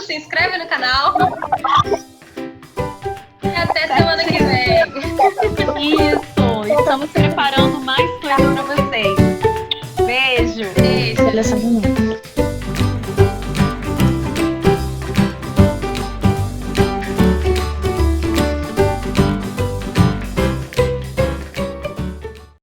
se inscreve no canal. E até semana que vem.
Isso, estamos preparando mais coisas para vocês. Beijo.
Beijo.